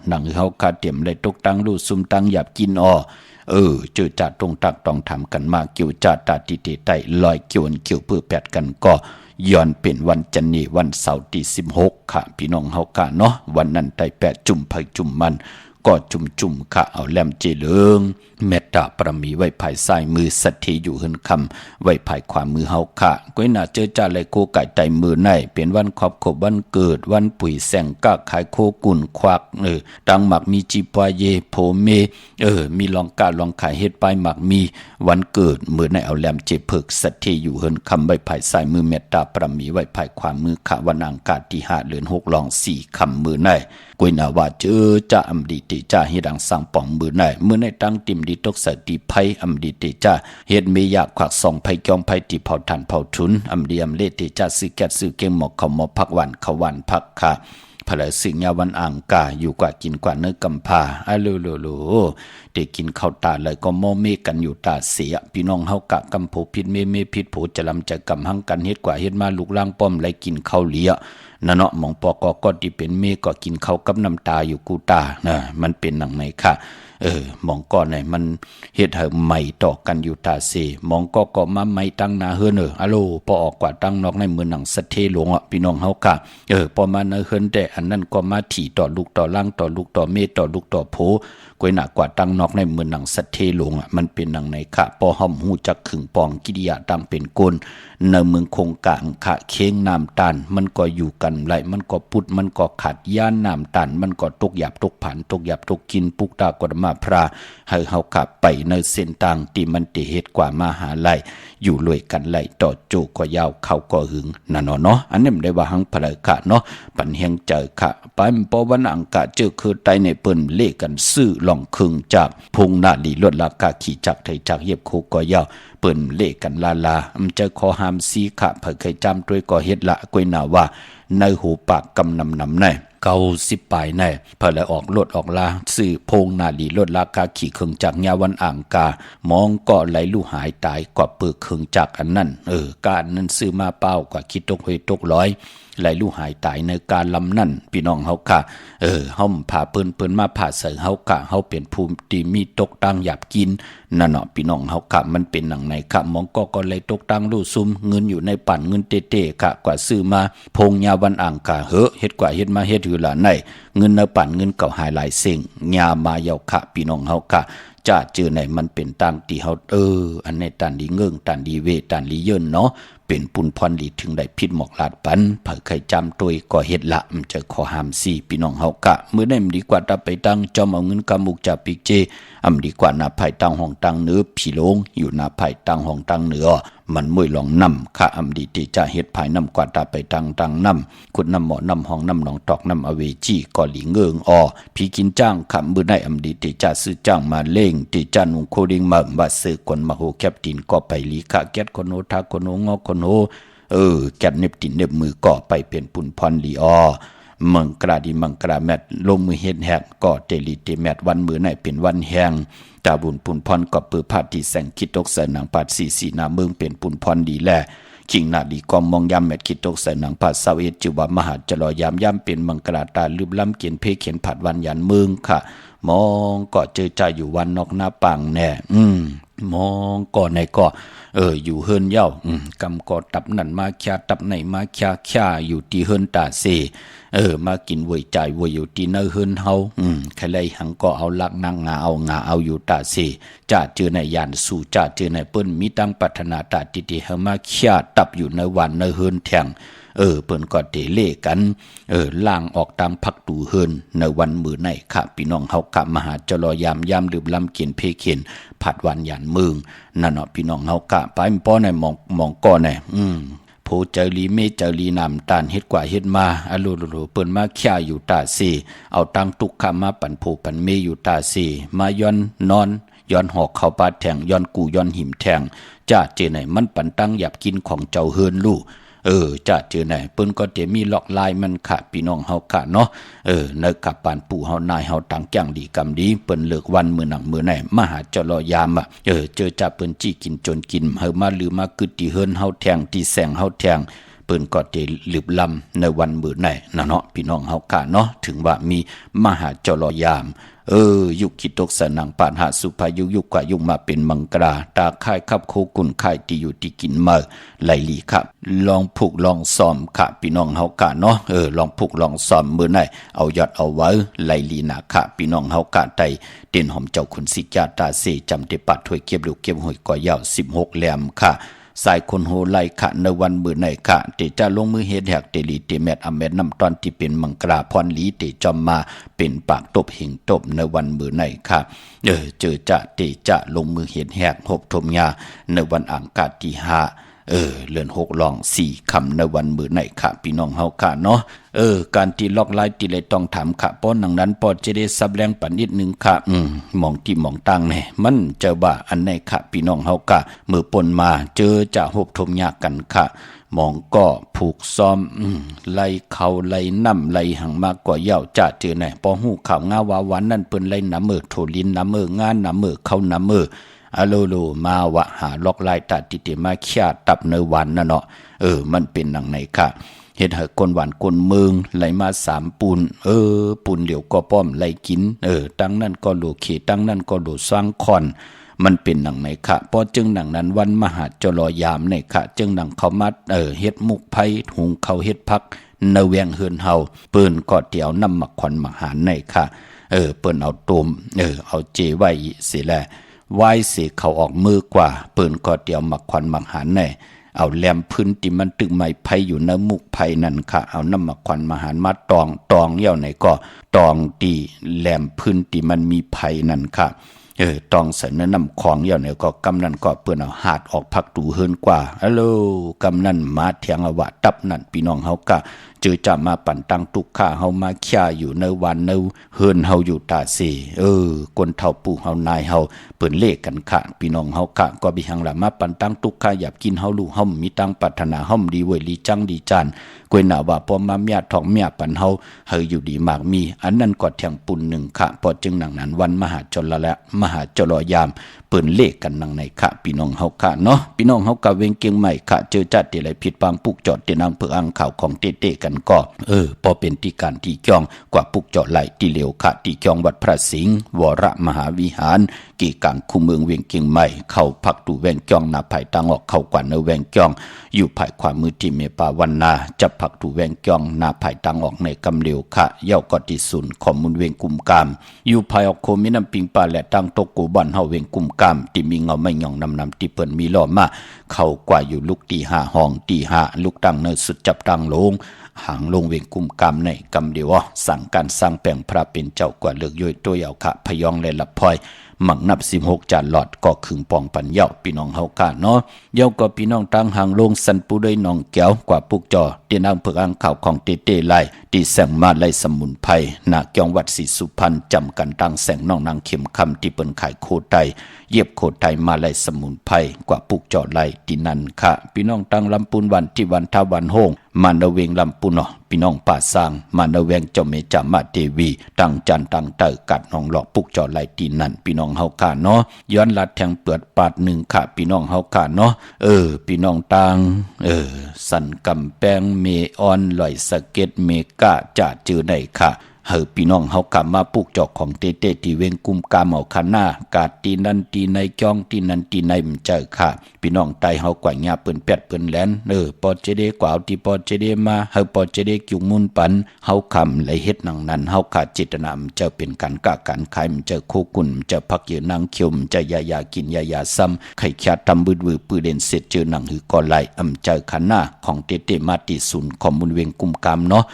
หนังเฮาคาเตรียมเลยตกตังลู่ซุมตังหยับกินจือจัดตรงตักต้องทำกันมาเกี่ยวจัดตาติไตลอยเกี่ยวเปื้อแปดกันก็ย้อนเป็นวันจันนี้วันเสาร์ที่16ค่ะพี่น้องเฮากะเนาะวันนั้นไต8จุ่มไผจุ่มมัน ก็จุ่มค่ะเอาแหลมเจริงเมตตาปรมีไว้ภายซ้ายมือสัตย์อยู่หึนคำไว้ภายขวามือเฮาค่ะก้อยหน้าเจอจ่าเลยโคไก่ไตมือในเป็นวันครอบครบวันเกิดวันปุ๋ยแสงกะขายโคกุ่นควักดังหมักมีจีปาเยโพเมมีลองกาลองขายเฮ็ดไปหมักมีวันเกิดมือในเอาแหลมเจเพิกสัตย์อยู่หึนคำไว้ภายซ้ายมือเมตตาปรมีไว้ภายขวามือค่ะวันอังคารที่5เดือน6ลอง4คำมือในก้อยหน้าว่าเจอจ่าอำดีติจ่าเฮ็ดดังสร้างป่องมือในตั้งติมดีตกสติไผอำดีติจ่าเฮ็ดเมยากขวักส่องไผจอมไผติเผาทันเผาทุนอำดีอำเลติจ่าซื้อแก๊สซื้อเก่งหมอกเขาหมอพักวันเขาวันพักค่ะพลสิงยาวันอ่างกาอยู่กว่ากินกว่าเนื้อกำพาโลเด็กกินข้าวตาเลยก็โมเมกันอยู่ตาเสียพี่น้องเฮากะกำโผพิษเมพิษโผจะลำจะกำหังกันเฮ็ดกว่าเฮ็ดมาลูกล่างป้อมไหลกินข้าวเหลียนะเนาะหมองปอกก็ที่เป็นเมก็กินข้าวกับน้ำตาอยู่กูตานะมันเป็นหนังไหนค่ะหมองก้อนไหนมันเฮ็ดให้ใหม่ต่อกันอยู่ตาเสหมองก็มาใหม่ตั้งนาเฮือนอะโลพอออกกว่าตั้งนอกในมือหนังสะเทหลวงพี่น้องเฮาค่ะพอมาเนเฮือนแต่อันนั้นก็มาถี่ต่อลูกต่อล่างต่อลูกต่อเมต่อลูกต่อโผก้อยหน้ากว่าตั้งนอกในมือหนังสะเทหลวงมันเป็นหนังไหนค่ะพอห่อมหูจักขึงปองกิริยาตั้งเป็นกลในเมืองคงกลางขะเค้งน้ำตาลมันก็อยู่กันไหลมันก็พุดมันก็ขัดย่านน้ำตาลมันก็ตกหยาบตกผันตกหยาบตกกินปุกตากดมาพระให้เฮาขับไปในเส้นทางที่มันติเหตุกว่ามหาลัยอยู่รวยกันไหลต่อโจก็ยาวเข้าก็หึงนั่นเนาะอันนี้มันได้ว่าหังพลกะเนาะปันเฮงเจอค่ะไปปอวันอังกะเจอคือไตในเปิ้นเลกันซื้อหล่องคึงจากพงนาลีลดราคาขี่จักไทยจักเย็บโคก็ยาวเปิ้นเลกันลามันจะขอหามซีขะเผยเคยจำด้วยก็เฮ็ดละก้อยหน้าว่าในหูปากกำนำใน90ปลายในเพื่อเลยออกรถออกลาซื้อพงนาลีลดราคาขี่เครื่องจักรยาวันอ่างกามองก็ไหลลู่หายตายกว่าเปิกเครื่องจักรอันนั้นการนั้นซื้อมาเป้ากว่าคิดตกเฮตกร้อยไหลลู่หายตายในการลำนั่นพี่น้องเฮาค่ะเฮาพาเปิ้นมาผ่าเสเฮากะเฮาเป็นภูมิที่มีตกตั้งหยับกินนั่นเนาะพี่น้องเฮากะมันเป็นหนังไหนค่ะมองก็เลยตกตั้งลู่ซุมเงินอยู่ในปั่นเงินเต้ๆค่ะกว่าซื้อมาพงยาวันอ่างกะเฮ็ดกว่าเฮ็ดมาเฮ็ดอยู่ล่ะในเงินในปั่นเงินเก่าหายหลายเสิ่งยามาเยาค่ะพี่น้องเฮากะจะเจอไหนมันเป็นตังที่เฮาอันในตันดีเงิงตันดีเวตันดีเยินเนาะเป็นปุนพรดีถึงได้พิษหมอกลาดปันเผยไข่จำตัวก็เฮ็ดละมันจะขอหามสี่พี่น้องเฮากะมื้อได้มันดีกว่าตาไปตั้งจอมเอาเงินกำมุกจากปิกเจดีกว่าหน้าไผ่ตั้งห้องตั้งเหนือพี่ลงอยู่หน้าไผ่ตั้งห้องตั้งเหนือมันมวยลองนำค่ะดีติจะเฮ็ดภายนำกว่าตาไปตั้งนำคุณนำหมอนำห้องนำหนองตอกนำอเวจีก็หลีเงิงพี่กินจ้างค่ะมื้อได้ดีติจะซื้อจ้างมาเล่งติจานุงโคดิงมาว่าซื้อคนมาโหแคปตินก็ไปลีค่ะแก๊สคนโนทาคนโนงอคนโนแกนเน็บตินเน็บมือก่อไปเป็นปุ่นพรลีมังกราดีมังกราแมทลงมือเฮ็ดแฮกก่อเตลิเตแมทวันมือไหนเป็นวันแหงตาบุญปุ่นพรก็ปื้อพาที่แสงคิดตกใส่หนังปาดสีนาเมืองเป็นปุ่นพรดีแลคิงนาดีกอมมองยามแมทคิดตกใส่หนังปาดสาวเอจิวามหาจลอยามย่ำเป็นมังกราตาลืมล้ำเกียนเพเขียนผัดวันยันเมืองค่ะมองก็เจอใจอยู่วันนอกหน้าปังแน่มองก็ในก็อยู่เฮินเย้ากำก็ตับนั่นมาแค่ตับไหนมาแค่อยู่ที่เฮินตาเซมากินเวยใจเวยอยู่ที่เนเฮินเฮาใครเลยหังก็เอาลักนางงาเอาอยู่ตาเซจ่าเจอในยานสู่จ่าเจอในเปิ้นมีตั้งปัฒนาตาติเฮมาแค่ตับอยู่ในวันในเฮินแทงเปิ้นก็เตเล่กันล่างออกตามพักตูเฮินในวันมือในค่ะพี่น้องเฮากะมหาจลอยามดื่มลำเกียนเพเขียนผัดวันยันเมืองนั่นเนาะพี่น้องเฮากะไปป้อในมองก้อในโพเจรีเมเจรีนำตานเฮ็ดกว่าเฮ็ดมาอะโลเปิ้นมาแค่อยู่ตาเซเอาตังตุกคามาปั่นโพปั่นเมอยู่ตาเซมาย้อนนอนย้อนหอกเข้าปาดแทงย้อนกูย้อนหิมแทงจ้าเจไหนมันปั่นตั้งหยับกินของเจ้าเฮินลู่จะเจอไหนเปิ้นก็จะมีหลอกลายมันค่ะพี่น้องเฮาค่ะเนาะในกับปานปู่เฮานายเฮาตังแก้งดีกำดีเปิ้นเลิกวันมื้อหนังมื้อไหนมาหาจลอยามเจอจับเปิ้นจี้กินจนกินเฮามาลือมากึดที่เฮินเฮาแทงที่แสงเฮาแทง เปิ้นก็จะลืบลำในวันมื้อไหนนะเนาะพี่น้องเฮากะเนาะถึงว่ามีมหาจรยามยุคคิดตกสนังปานหาสุภายุกว่ายุคมาเป็นมังกราตาค่ายขับโคกุนค่ายที่อยู่ที่กินเมื่อไหลลีครับลองผูกลองซ้อมค่ะพี่น้องเฮากะเนาะลองผูกลองซ้อมมื้อไหนเอายอดเอาไว้ไหลลีนะค่ะพี่น้องเฮากะไตเด่นหอมเจ้าคุณสิจาตาเสจำเตปัดถวยเก็บลูกเก็บหอยก่อยาว16แหลมค่ะสายคนโหไลค่ะในวันมื้อไหนค่ะเตจะลงมือเฮ็ดแหกเตลีเตแมดอเมดน้ำตอนที่เป็นมังกราพรลีเตจอมมาเป็นปากตบหิงตบในวันมื้อไหนค่ะเจอจะเตจะลงมือเฮ็ดแหกหบทมยาในวันอังคารที่5เลือน6ลอง4คำในวันมื้อไหนค่ะพี่น้องเฮาค่ะเนาะการที่ล็อกไลน์ที่เลยต้องถามค่ะป้อนดังนั้นปอจะได้ซับแรงปันนิดนึงค่ะมองที่มองตั้งแน่มันเจอว่าอันไหนค่ะพี่น้องเฮากะมือปนมาเจอจะหบทมยากันค่ะมองก็ผูกซ้อมไล่เขาไล่น้ำไล่หังมากกว่าเย่าจะเจอไหนปอหูข่าวงาวาวันนั่นเปิ้นไล่น้ำโถลินน้ำงานน้ำเข้าน้ำอะโลมาวะหาล็อกไล่ตัดติเตมาเขียตับในวันน่ะเนาะมันเป็นหนังไหนค่ะเฮ็ดให้คนหวานคนเมืองไหลมา3ปูนปูนเดี๋ยวก็ป้อมไหลกินตั้งนั่นก็โลเขตั้งนั่นก็โลสร้างคอนมันเป็นหนังไหนค่ะพอจึงหนังนั้นวันมหาจรยามในค่ะจึงหนังเขามัดเฮ็ดมุกไผหุงเขาเฮ็ดพักในแวงเฮือนเฮาเปิ้นก็เตียวน้ำมักควันมหารในค่ะเปิ้นเอาตุ่มเอาเจไว้สิแลไหว้เสกเขาออกมือกว่าเปิ้นก็เตียวมักควันมักหารในเอาแหลมพื้นที่มันตึกไม้ไผ่อยู่ในมุกไผ่นั่นค่ะเอาน้ำมักควันมหารมาตองเหี่ยวไหนก็ตองตีแหลมพื้นที่มันมีไผ่นั่นค่ะตองใส่น้ำของเหี่ยวไหนก็กำนันก็เปิ้นเอาหาดออกพักตูเฮินกว่าฮัลโหลกำนันมาเถียงอวะตับนั่นพี่น้องเฮากะเจอจะมาปั่นตั้งตุกข้าเฮามาเคียอยู่ในวันในเฮินเฮาอยู่ตาเสคนเฒ่าปู่เฮานายเฮาเปิ้นเลขกันค่ะพี่น้องเฮากะก็บิหังละมาปั่นตั้งตุกข้าอยากกินเฮาลูกเฮามีตังปรารถนาเฮาดีเว้ยลีจังดีจานกวยหน้าว่าพอมาเมียทองเมียปันเฮาอยู่ดีมากมีอันนั้นก็เถียงปุ่นหนึ่งค่ะพอจึงหนังนั้นวันมหาจรละมหาจรยามเปิ้นเลขกันนังในค่ะพี่น้องเฮาค่ะเนาะพี่น้องเฮากะเวงเกียงใหม่ค่ะเจอจัดที่ไหลผิดบางปุกจอดที่นางเพื่ออังข่าวของเต้ๆกันก็พอเป็นที่การที่จ้องกว่าปุกจอดไหลที่เหลียวค่ะที่จ้องวัดพระสิงห์วรมหาวิหารกี่กังคุเมืองเวียงเกียงใหม่เข้าพักตูแวงจ้องหน้าไผ่ตังออกเข้ากว่าในแวงจ้องอยู่ภายความมือที่เมปาวันนาจับพักตูแวงจ้องหน้าไผ่ตังออกในกำเหลียวค่ะเย้าก็ที่ศูนย์ข้อมูลเวียงกุมกามอยู่ภายออกโคมิน้ำปิงปลาและตั้งโตกูบ้านเฮาเวียงกุมกามที่มีเงาไม่หย่องนำที่เปิ้นมีล้อมาเข้ากว่าอยู่ลูกตี5ห้องตี5ลูกตั้งเนสุดจับตั้งลงหางลงเวงกุมกามในกำเดียวสั่งการสร้างแปลงพระเป็นเจ้ากว่าเลือกย่อยตัวเอาค่ะพยองและลับพลอยหมักนับ16จานหลอดก็ขึงปองปันเย้าพี่น้องเฮากะเนาะเย้าก็พี่น้องตั้งหางลงสันปูด้วยน้องแก้วกว่าปุกจอที่นางเพื่ออังข่าวของเต้ไล่ที่แสงมาไล่สมุนไพรนาเกียงวัดศรีสุพรรณจำกันตั้งแสงน้องนางเข็มคำที่เปิ้นขายโคไตเย็บโคไตมาไล่สมุนไพรกว่าปุกจอไล่ที่นั่นค่ะพี่น้องตั้งลำปูนวันที่วันทาวันโฮงมาเนเวงลำปูนเนาะพี่น้องป่าสร้างมาเนเวงเจ้าเมจามาเทวีตั้งจันตั้งเตอกัดน้องหลอกปุกจอไล่ที่นั่นพี่น้องเฮากะเนาะย้อนลัดแทงเปิดปาดหนึ่งค่ะพี่น้องเฮากะเนาะพี่น้องตังสันกำแปงเมออนลอยสะเก็ดเมกะจะจือไหนค่ะพี่น้องเฮากะมาปลูกจอกของเต้ที่เวงกุมกามเอาคันหน้ากาดตีนันตีในจ้องตีนันตีในมันเจอค่ะพี่น้องไตเฮากว่าหญ้าเปิ้นแปดเปิ้นแหลนปอเจเดกว่าเอาที่ปอเจเดมาปอเจเดจุงมุนปันเฮาคำไหลเฮ็ดหนังนั้นเฮาขาดเจตนามันจะเป็นการกะการขายมันจะโคกุนมันจะพักยืนนางเขียวมันจะยากินยาซ้ำไข่ขาดทำบืดปือเด่นเสร็จเจอหนังหือก่อไหลเจอคันหน้าของเต้มาติศูนย์ข้อมูลเวงกุมกามเนาะ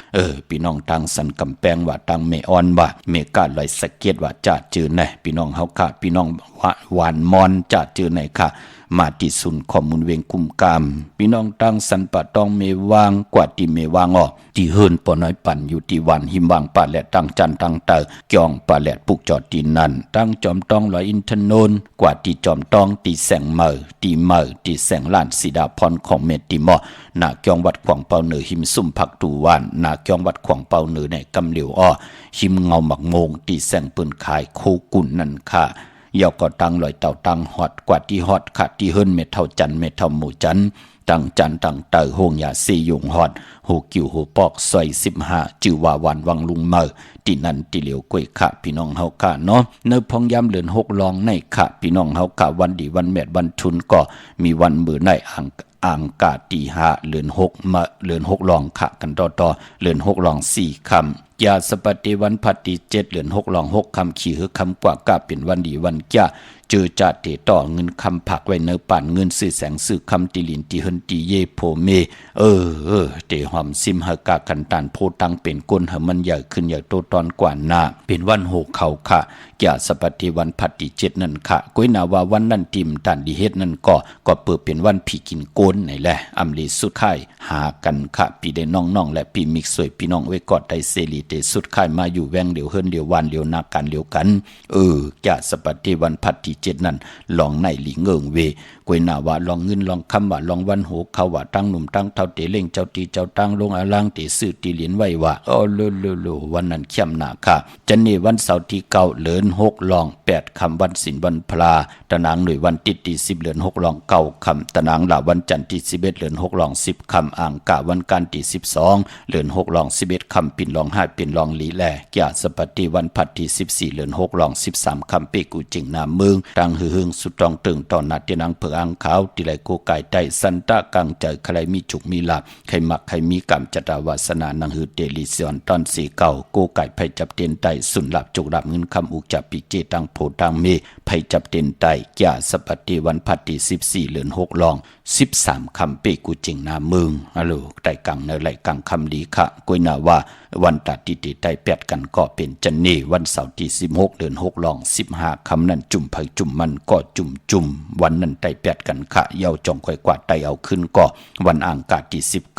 พี่น้องทางสันกำแพงว่าตังเมออนว่าเมกาลอยสะเก็ดว่าจะจือไหนพี่น้องเฮาค่ะพี่น้องหวานมอนจะจือไหนค่ะมาที่ศูนย์ข้อมูลเวงกุมกามพี่น้องตั้งสันปะตองเมวางกว่าที่เมวางที่เฮินปอน้อยปั่นอยู่ที่วันหิมวางปะแหลตั้งจันตั้งเตอเกี่ยงปะแหลปุกจอดที่นั่นตั้งจอมตองลอยอินทนนกว่าที่จอมตองที่แสงเมอที่แสงล้านสีดาพรของเมติมอนาเกี่ยงวัดขวางเปาเหนือหิมซุ่มผักตูวานนาเกี่ยงวัดขวางเปาเหนือในกำเหลียวหิมเงาหมักโมงที่แสงปืนขายโคกุนนั่นค่ะยาวก็ตั้งลอยเต่าตั้งฮอดกว่าที่ฮอดค่ะที่เฮิรนเม็ดเท่าจันเม็ดเท่าหมูจัน ตั้งจันตั้งเตอหงยาซียุงฮอดหูกิ่วหูปอกซอย15จือว่าวันวังลุงเมอที่นั่นที่เหลียวกล้วยขะพี่น้องเฮากะเนาะเนพองยามเดือน6ลองในขะพี่น้องเฮากะวันดีวันแม่วันชุนก็มีวันมื้อในอ่างกาตี5เดือน6มาเดือน6ลองขะกันต่อเดือน6ลอง4คำยาสปฏิวันพัดที่7เดือน6ลอง6คำขี่คือคำกว่ากะเป็นวันดีวันจ้าเจอจะเตต่อเงินคำผักไว้เนื้อป่านเงินซื้อแสงซื้อคำติลินติเฮินติเยโพเมเตหอมซิมหากากันตานโพตังเป็นก้นเหมันใหญ่ขึ้นใหญ่โตตอนกว่าหน้าเป็นวันโหเขาค่ะยาสปฏิวันพัดที่7นั่นค่ะก้อยนาว่าวันนั้นติมตันดีเฮ็ดนั่นก็เปิดเป็นวันผีกินโกนนี่แหละอำลีสุดค่ายหากันค่ะพี่ได้น้องๆและพี่มิกสวยพี่น้องไว้กอดได้เสรีเตสุดค่ายมาอยู่แวงเดียวเฮิรนเดียววันเดียวนากันเดียวกันยาสปฏิวันพัดที่7นั่นลองในหลีเงิงเวก้อยนาว่าลองเงินลองคำว่าลองวันโหเขาว่าตั้งหนุ่มตั้งเท่าเตเล่งเจ้าตีเจ้าตั้งลงอาลางเตซื้อตีเหรียญไว้ว่าโลวันนั้นเข้มหนาค่ะจันนี่วันเสาร์ที่9เดือน6ลอง8คำวันศีลวันพลาตะนางหน่วยวันติดที่10เดือน6ลอง9คำตะนางหลาวันจันทร์ที่11เดือน6ลอง10คำอ่างกะวันการที่12เดือน6ลอง11คำปิ่นลอง5ปิ่นลองลีแลกยาสปฏิวันพัดที่14เดือน6ลอง13คำเปกูจิงนาเมืองตังหึงสุดตองตึงตอนนัดที่นางเผืออังขาวที่ไหลโกไก่ใต้สันตะกังใจใครมีจุกมีลาบใครมักใครมีกรรมจตาวาสนานังหือเตลิเซียนตอนสีเก่าโกไก่ไผจับเตียนไตสุนหลับจุกดับเงินคำอุกจับปีเจตังโพตังเมไผจับเตียนไตยาสปฏิวันพัดที่14เดือน6ลอง13คำเปกูจิงนาเมืองไต่กังในไหลกังคำลีค่ะกุยนาว่าวันตัดติติไตแปดกันก็เป็นจันนี่วันเสาร์ที่16เดือน6ลอง15คำนั้นจุ่มไผจุ่มมันก็จุ่มวันนั้นไตแปดกันค่ะเยาจองค่อยกว่าไตเอาขึ้นก็วันอ่างกาที่19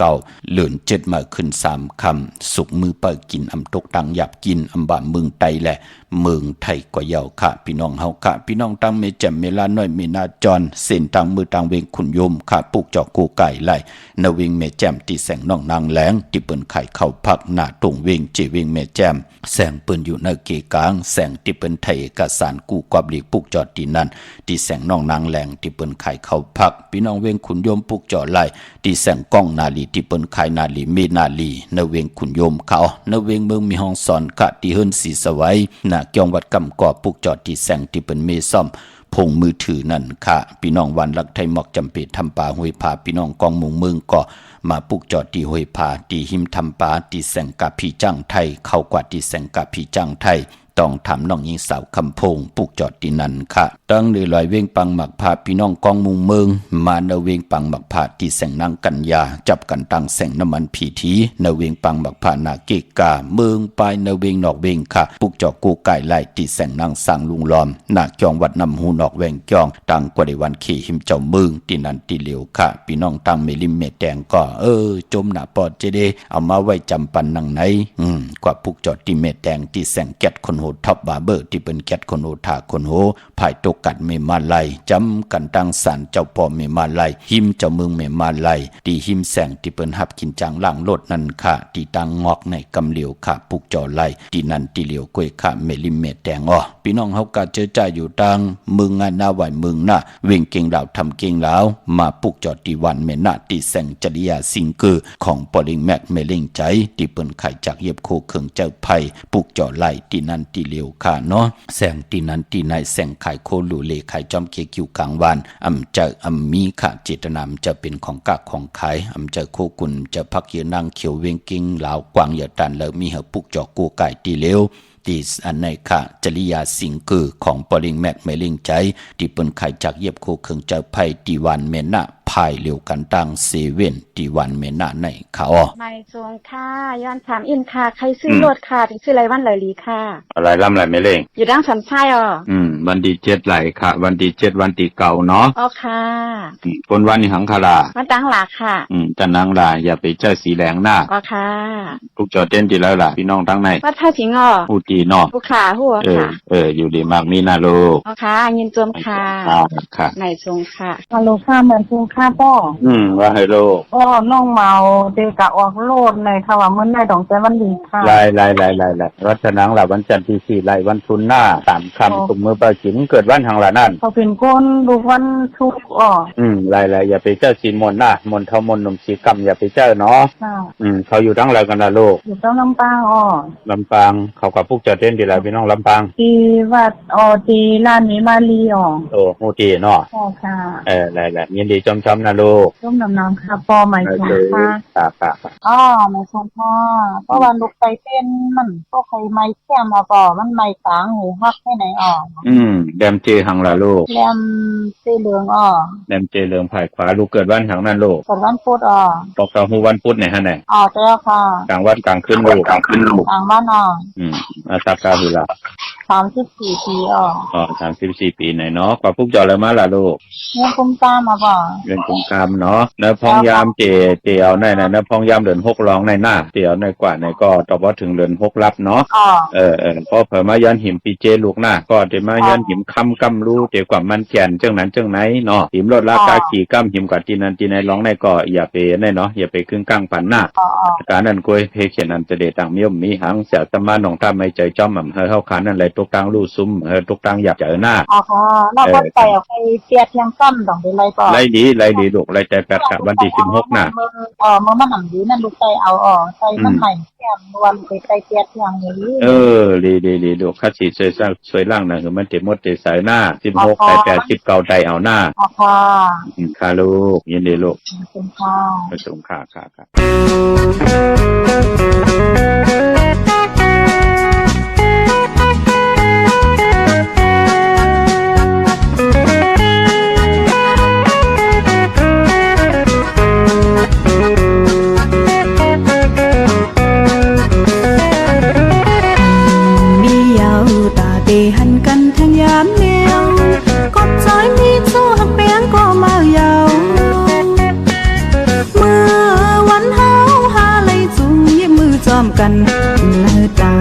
เดือน7มาขึ้น3คำสุกมือเปิดกินอำตกตังหยับกินอำบะเมืองไตแหละเมืองไทยก็เยาค่ะพี่น้องเฮาค่ะพี่น้องตั้งเมแจ่มเมลาน้อยเมนาจรเส้นตังมือตังเวงขุนยมค่ะปลูกจอกกูไก่ไล่นเวงเมแจ่มที่แสงน้องนางแหลงที่เปิ้นไข่เข้าพักหน้าตรงเวงเจเวงเมแจ่มแสงเปิ้นอยู่ในเกกลางแสงที่เปิ้นไทยเอกสารกูกอบหลีกปลูกจอดที่นั่นที่แสงน้องนางแหลงที่เปิ้นไข่เข้าพักพี่น้องเวงขุนยมปลูกจอดไล่ที่แสงก้องนาลีที่เปิ้นไข่นาลีเมนาลีนเวงขุนยมเขานเวงเมืองมีห้องสอนกะที่เฮิรนสีสวัยณเกียงวัดกำก่อปลูกจอดที่แสงที่เปิ้นเมซ่อมพงมือถือนั่นค่ะพี่น้องวันรักไทยหมอกจำเป็นทำป่าห้วยผาพี่น้องกองมุงเมืองก็มาปลูกจอดที่ห้วยผาที่หิมทำป่าที่แสงกะพี่จ้างไทยเข้ากว่าที่แสงกะพี่จ้างไทยต้องทำน้องยิงสาวคำพงปลูกจอดที่นั่นค่ะตั้งเดือลอยเวงปังหมักผาพี่น้องกองมุงเมืองมาเนเวงปังหมักผาที่แสงนางกัญญาจับกันตั้งแสงน้ำมันผีทีเนเวงปังหมักผานาเกกาเมืองปลายเนเวงนอกเวงค่ะปลูกจอดกูไก่ไล่ที่แสงนางสร้างลุงล้อมนาจองวัดนำหูนอกแวงจองตั้งกว่าในวันขี่หิมเจ้าเมืองที่นั่นที่เหลียวค่ะพี่น้องตั้งเมลิมเมแดงก็จมหน้าปอดเจเดเอามาไว้จำปันนังไหนกว่าปลูกจอดที่เมแดงที่แสงแก๊สคนโหดท็อปบาเบอร์ที่เป็นแก๊สคนโหทาคนโหภายตกกัดเมมาไลจำกันตั้งสารเจ้าพ่อเมมาไลหิมเจ้าเมืองเมมาไลที่หิมแสงที่เป็นหับกินจางล่างโลดนั่นค่ะที่ตั้งงอกในกำเหลียวค่ะปลูกจอไลที่นั่นที่เหลียวกล้วยค่ะเมลิมเมแดงพี่น้องเฮากะเจอใจอยู่ตังเมืองงานหน้าไหวเมืองหน้าเวงเก่งดาวทำเก่งแล้วมาปลูกจอที่วันเมนาที่แสงจริยาสิงเกอร์ของปอลิงแมกเมลิงใจที่เป็นไข่จากเย็บโคเคืองเจ้าไผ่ปลูกจอไลที่นั่นที่เหลียวค่ะเนาะแสงตีนั้นตีในแสงไข่โคลูเลไข่จอมเคียคิวกลางวันจะมีค่ะเจตนามจะเป็นของกะของไข่จะโคกุนจะพักเยนางเขียวเวงกิ้งลาวกวางเหยาตันแล้วมีเหปุกจอกกูไก่ตีเลวที่อันในค่ะจริยาสิงคือของปอลิงแมกเมลิงใจที่เปิ้นไข่จากเย็บโคเคืองเจ้าไผ่ตีวันเมนะพายเหลียวกันตังเซเว่นที่วันเมนะในค่ะไม่ทรงค่ะย้อนถามอินค่ะใครซื้อรถค่ะถึงซื้อไรวันไหลลีค่ะอะไรล่ำไรไม่เล่งอยู่ดังสันไส้วันที่7ไหลค่ะวันที่7วันที่เก่าเนาะอ๋อค่ะคนวันนี้หังคาราวันตังหลักค่ะจันนังลาอย่าไปเจอสีแดงหน้าอ๋อค่ะทุกจอเต้นดีแล้วล่ะพี่น้องทั้งในวัดท่าสิงห์ผู้ตีเนาะผู้ขาหัวค่ะอยู่ดีมากมีนาโลอ๋อค่ะยินจมค่ะค่ะไหนทรงค่ะฮัลโหลค่ะเหมือนทรงค่ะ ค่ะพ่อ ว่าให้โลก พ่อน้องเมาเดกะออกโลดในค่ะว่ามื้อในดอกใจวันดีค่ะ ลายรัชนังหลับวันจันทร์ที่4ไล่วันทุนหน้า3ค่ำตุ่มมือปลาจิ๋มเกิดวันทางละนั่น เขาเป็นคนลูกวันทุกข์ลายอย่าไปเจ้าศีลมนต์นะมนต์เท่ามนต์นมสีกรรมอย่าไปเจ้าเนาะ ค่ะ เขาอยู่ทั้งอะไรกันนะลูก อยู่ต้องลำปางลำปางเขากับพวกเจ้าเต้นดีแล้วพี่น้องลำปาง ที่วัดที่ร้านนี้มาลีโอ้โหดีเนาะ พ่อค่ะลายยินดีจอมๆนะลูก ร่วมน้ำค่ะพ่อหมายถึงค่ะ ค่ะ หมายถึงค่ะเพราะว่าลูกไปเป็นมันก็เคยไม่แก้มมันไม่กลางหูฮักให้ไหนแดมเจหังละลูกแรมเจเหลืองแดมเจเหลืองภายขวาลูกเกิดวันทางนั้นลูกเกิดวันพุธตกกลางหูวันพุธไหนฮะไหนเจ้าค่ะกลางวันกลางคืนลูกกลางบ้านอาตากาหุละ34 ปี34 ปีไหนเนาะกว่าพวกเจ้าเลยมาละลูกเงินคุ้มตามเงินคุ้มกามเนาะเนื้อพองยามเจเอาในนะเนื้อพองยามเดือน6รองในหน้าเจเอาในกว่าในก็ต่อว่าถึงเดือน6รับเนาะพอเผยมายันหิมปีเจลูกหน้าก็เดมายันหิมคำกำรู้เจกว่ามันแก่นจังนั้นจังไหนเนาะหิมลดราคาขี่กำหิมกว่าตีนันตีในร้องในก็อย่าไปในเนาะอย่าไปครึ่งกลางผันหน้าการนั้นกวยเพเขียนอันจะเดตังมิยมมีหังเสียตมาหนองท่าไม่ใจจ้อมเฮาเข้าขานั่นเลยตกกลางลู่ซุ้มตกกลางอยากเจอหน้าเราก็ไปเอาไปเปียเทียงซ้ำดอกได้ไรก็ไล่ดีลูกไล่ใจ8กะวันที่16น่ะเมื่อมันหนังดีนั่นลูกไปเอาใส่มันใหม่แก้มนวลไปเปียเทียงนี้ดีลูกคัดสีสวยล่างนะคือมันเต็มหมดเต็มสายหน้า16แต่80เก่าใจเอาหน้าค่ะลูกยินดีลูกขอบคุณค่ะหันกันทั้งยามแนวกดใจมีสู้หักเปียงก็มายาวเมื่อวันเฮาหาเลยจุงยิ้มมือจอมกันหน้าตา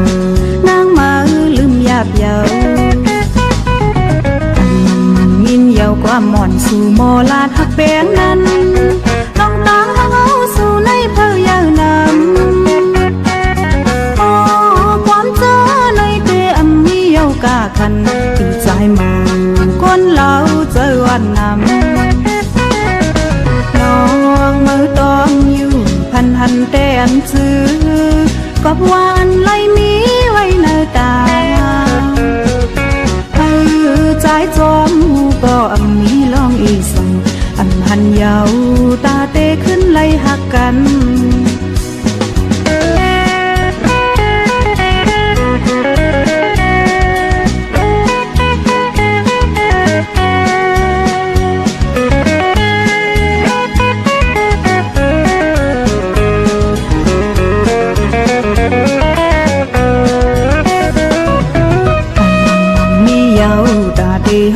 นางมาลืมยาบเยายินเยาวกว่าหมอนสู่โมลาดหักเปียงนั้นต้องตางเฮาสู่ในเพยานำกาคันถึงใจมาคนเราเจอวันนำน้องมือตองอยู่พันแต่อันซื้อกับวันไล่มีไว้ในตาใจจอมก็มีลองอีสังอันหันยาวตาเตขึ้นไล่หักกัน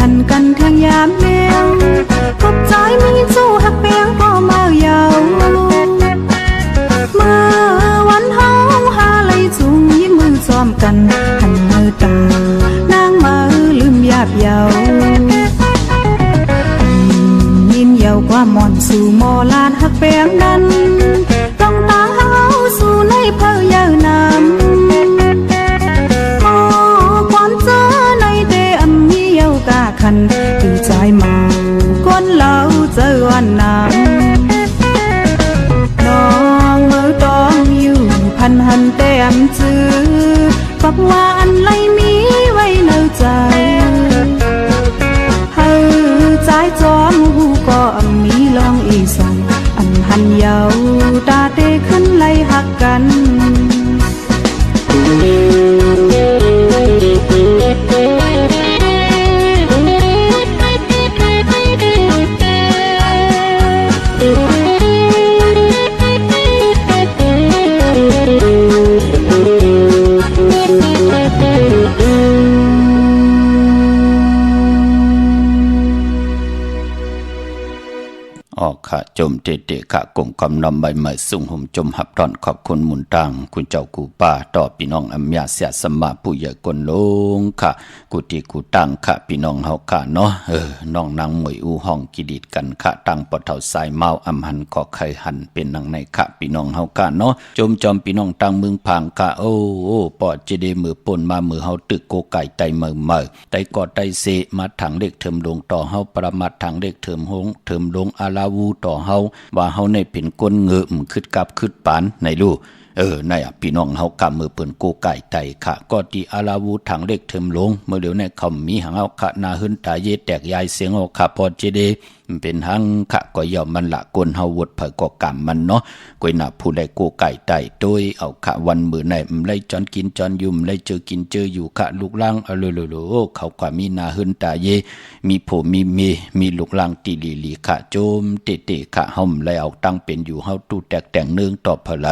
หันกันทางยามแนวขอบใจมีสู้หักเปียงก็มายาวเมื่อวันเฮาหาเลยจุงยิ้มมือซ้อมกันหันมือตานางมาลืมยาบเยายิ้มเยาวกว่าหมอนสู่โมลานหักเปียงนั้นต้องตางเฮาสู่ในเพยานำคันถึงใจมาคนเราเจอวันน้ำน้องมือตองอยู่หันเต็มจือฝักหวานไล่มีไว้ในใจให้ใจจอมหูก็มีลองอีสังอันหันยาวตาเตขึ้นไล่หักกัน ค่ะจมเตะค่ะกงกำนำใบไม้สุ่งห่มจมหับตอนขอบคุณหมุนตังคุณเจ้ากูป้าต่อพี่น้องอำยาเสียสมาผู้ใหญ่กนลงค่ะกุฏิกูตั้งค่ะพี่น้องเฮาค่ะเนาะน้องนางหมวยอูห้องกิดิดกันค่ะตั้งปะเฒ่าสายเมาอำหันก็ไข่หันเป็นนางในค่ะพี่น้องเฮาค่ะเนาะจมจอมพี่น้องตั้งเมืองพังค่ะโอ้ปอดจะได้มือปนมามือเฮาตึกโกไก่ไตเมื่อไตกอดไตเสมาถังเล็กเทิมลงต่อเฮาประมาทถังเล็กเทิมหงเทิมลงอาลาวูต่อเฮาว่าเฮาในเป็นก้นเงือขึ้นกับขึ้นปานในลูกในพี่น้องเฮากำมือเปิ้นโกไก่ไตค่ะก็ตีอาลาวูถังเล็กเทิมลงเมื่อเดี๋ยวในคำมีหังเฮาขะนาหึนตาเยแตกยายเสียงเฮาค่ะพอเจเดเป็นหังค่ะก็ย่อมมันละกนเฮาวุดเผยก็กรรมมันเนาะกวยน่ะผู้ใดโกไก่ไตโดยเอาค่ะวันมื้อไหนไล่จอนกินจอนยุ่มไล่เจอกินเจออยู่ค่ะลูกล่างเขาก็มีนาหึนตาเยมีโผมีลูกล่างตีลีค่ะโจมเตะค่ะเฮาไล่เอาตั้งเป็นอยู่เฮาตู้แตกแต่งเนืองตอบเผล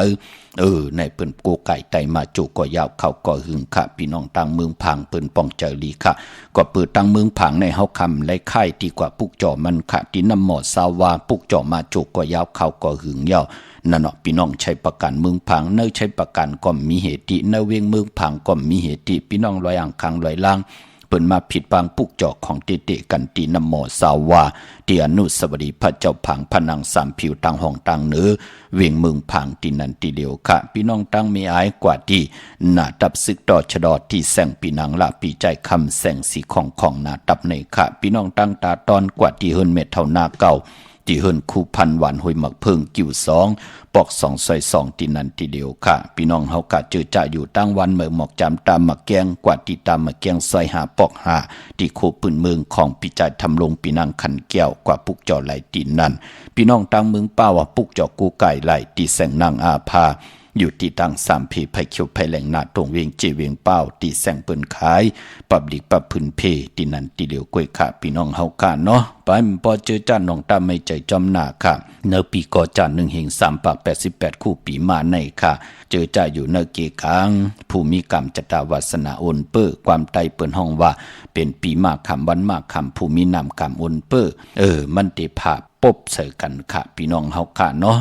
อในเปิ้นโกไก่ไตมาจุก็ยาวเขาก็หึงค่ะพี่น้องต่างเมืองพังเปิ้นป้องใจลีค่ะก็เปิดตั้งเมืองพังในเฮาคำไล่ค่ายดีกว่าปุกจ่อมันค่ะที่นำหมอสาวาปุกจ่อมาจุก็ยาวเขาก็หึงยาวนั่นเนาะพี่น้องใช้ประกันเมืองพังเนใช้ประกันก็มีเหตุเนเวงเมืองพังก็มีเหตุพี่น้องลอยอ่างคังลอยล่างเปิ้นมาผิดบางปุกจอกของเตกันตีนำหมอสาวาที่อนุสาวรีย์พระเจ้าผังพนังสามผิวต่างห้องต่างเนื้อเวียงเมืองพังตีนันตีเดียวค่ะพี่น้องตั้งมีอายกว่าที่หน้าตับซึกต่อชะดอที่แสงปีนังละปีใจคำแสงสีของหน้าตับในค่ะพี่น้องตั้งตาตอนกว่าที่เฮิรนเม็ดเท่าหน้าเก่าที่เฮิรนคู่พันหวานหอยหมักเพิงกิ่วสองปอกสองซอยสองตีนันตีเดียวค่ะพี่น้องเฮากะเจอจ่าอยู่ตั้งวันเมืองหมอกจำตามมาแกงกว่าที่ตามมาแกงซอยหาปอกหาที่โคปืนเมืองของปีใจทำลงปีนังขันแก้วกว่าปุกจ่อไหลตีนั่นพี่น้องตั้งเมืองป้าว่าปุกจ่อกูไก่ไหลตีแสงนางอาภาอยู่ที่ตั้งสามพีไผ่เขียวไผ่แหลงหน้าตรงเวียงเจเวียงเป้าตีแสงเปิ้นขายปับดิกปับพื้นเพตีนันตีเหลียวกล้วยค่ะพี่น้องเฮากะเนาะไปพอเจอจ้าน้องตาไม่ใจจอมหน้าค่ะเนปีก่อจ้า1 เฮง3 ปาก 88คู่ปีมาในค่ะเจอจ้าอยู่เนเกคังผู้มีกรรมจตาวาสนาโอนเป้อความไตเปิ้นห้องว่าเป็นปีมากคำวันมากคำผู้มีนามกรรมโอนเป้อมันติภาพปบใส่กันค่ะพี่น้องเฮาค่ะเนาะ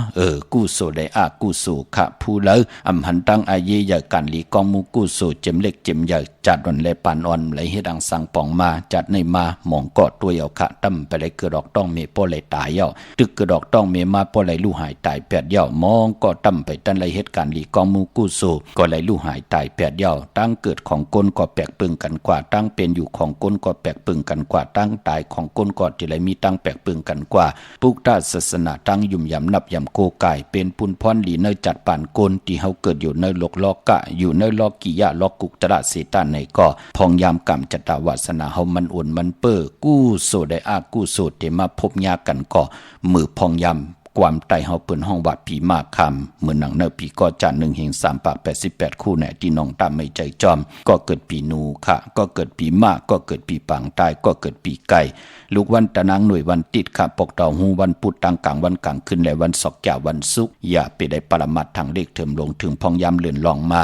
กู้โซได้กู้โซค่ะผู้เลอำหันตั้งอาเยยกันหลีกองมูกู้โซเจ็มเล็กเจ็มใหญ่จัดวันและปานอ่อนไหลเฮ็ดดังสังปองมาจัดในมาหมองกอดตัวเอาค่ะตั้มไปเลยเกิดดอกต้องเมป้อไหลตายเยาตึกเกิดดอกต้องเมมาป้อไหลลู่หายตาย8เยามองก็ตั้มไปตั้นไหลเฮ็ดการหลีกองมูกู้โซก็ไหลลู่หายตาย8เยาตั้งเกิดของก้นก็แปลกปึงกันกว่าตั้งเป็นอยู่ของก้นก็แปลกปึงกันกว่าตั้งตายของก้นก็ที่ไหลมีตั้งแปลกปึงกันกว่าปุกศาสนาตั้งยุ่มยำนับยำโกไก่เป็นปุนพรหลีเนจัดป่านกลที่เฮาเกิดอยู่ในโลกลอกกะอยู่ในลอกกิยะลอกกุกตระเสตานในก็พองยามกรรมจตาวาสนาเฮามันอ่อนมันเป้อกู้โซได้กู้โซเตมาพบยากันก็มือพองยามความไตเฮาเปิ้นห้องวัดผีมากคำเหมือนหนังเนปีก็จัน1 เฮง3 ปาก 88คู่แน่ที่น้องตามไม่ใจจอมก็เกิดปีนูค่ะก็เกิดปีมากก็เกิดปีปางตายก็เกิดปีไก่ลูกวันตะนางหน่วยวันติดค่ะปกเต่าหูวันพุธตั้งกลางวันกลางคืนและวันศอกแก้ววันศุกร์อย่าไปได้ปรมัตถ์ทางเลขเทิมลงถึงพองยามเลื่อนลองมา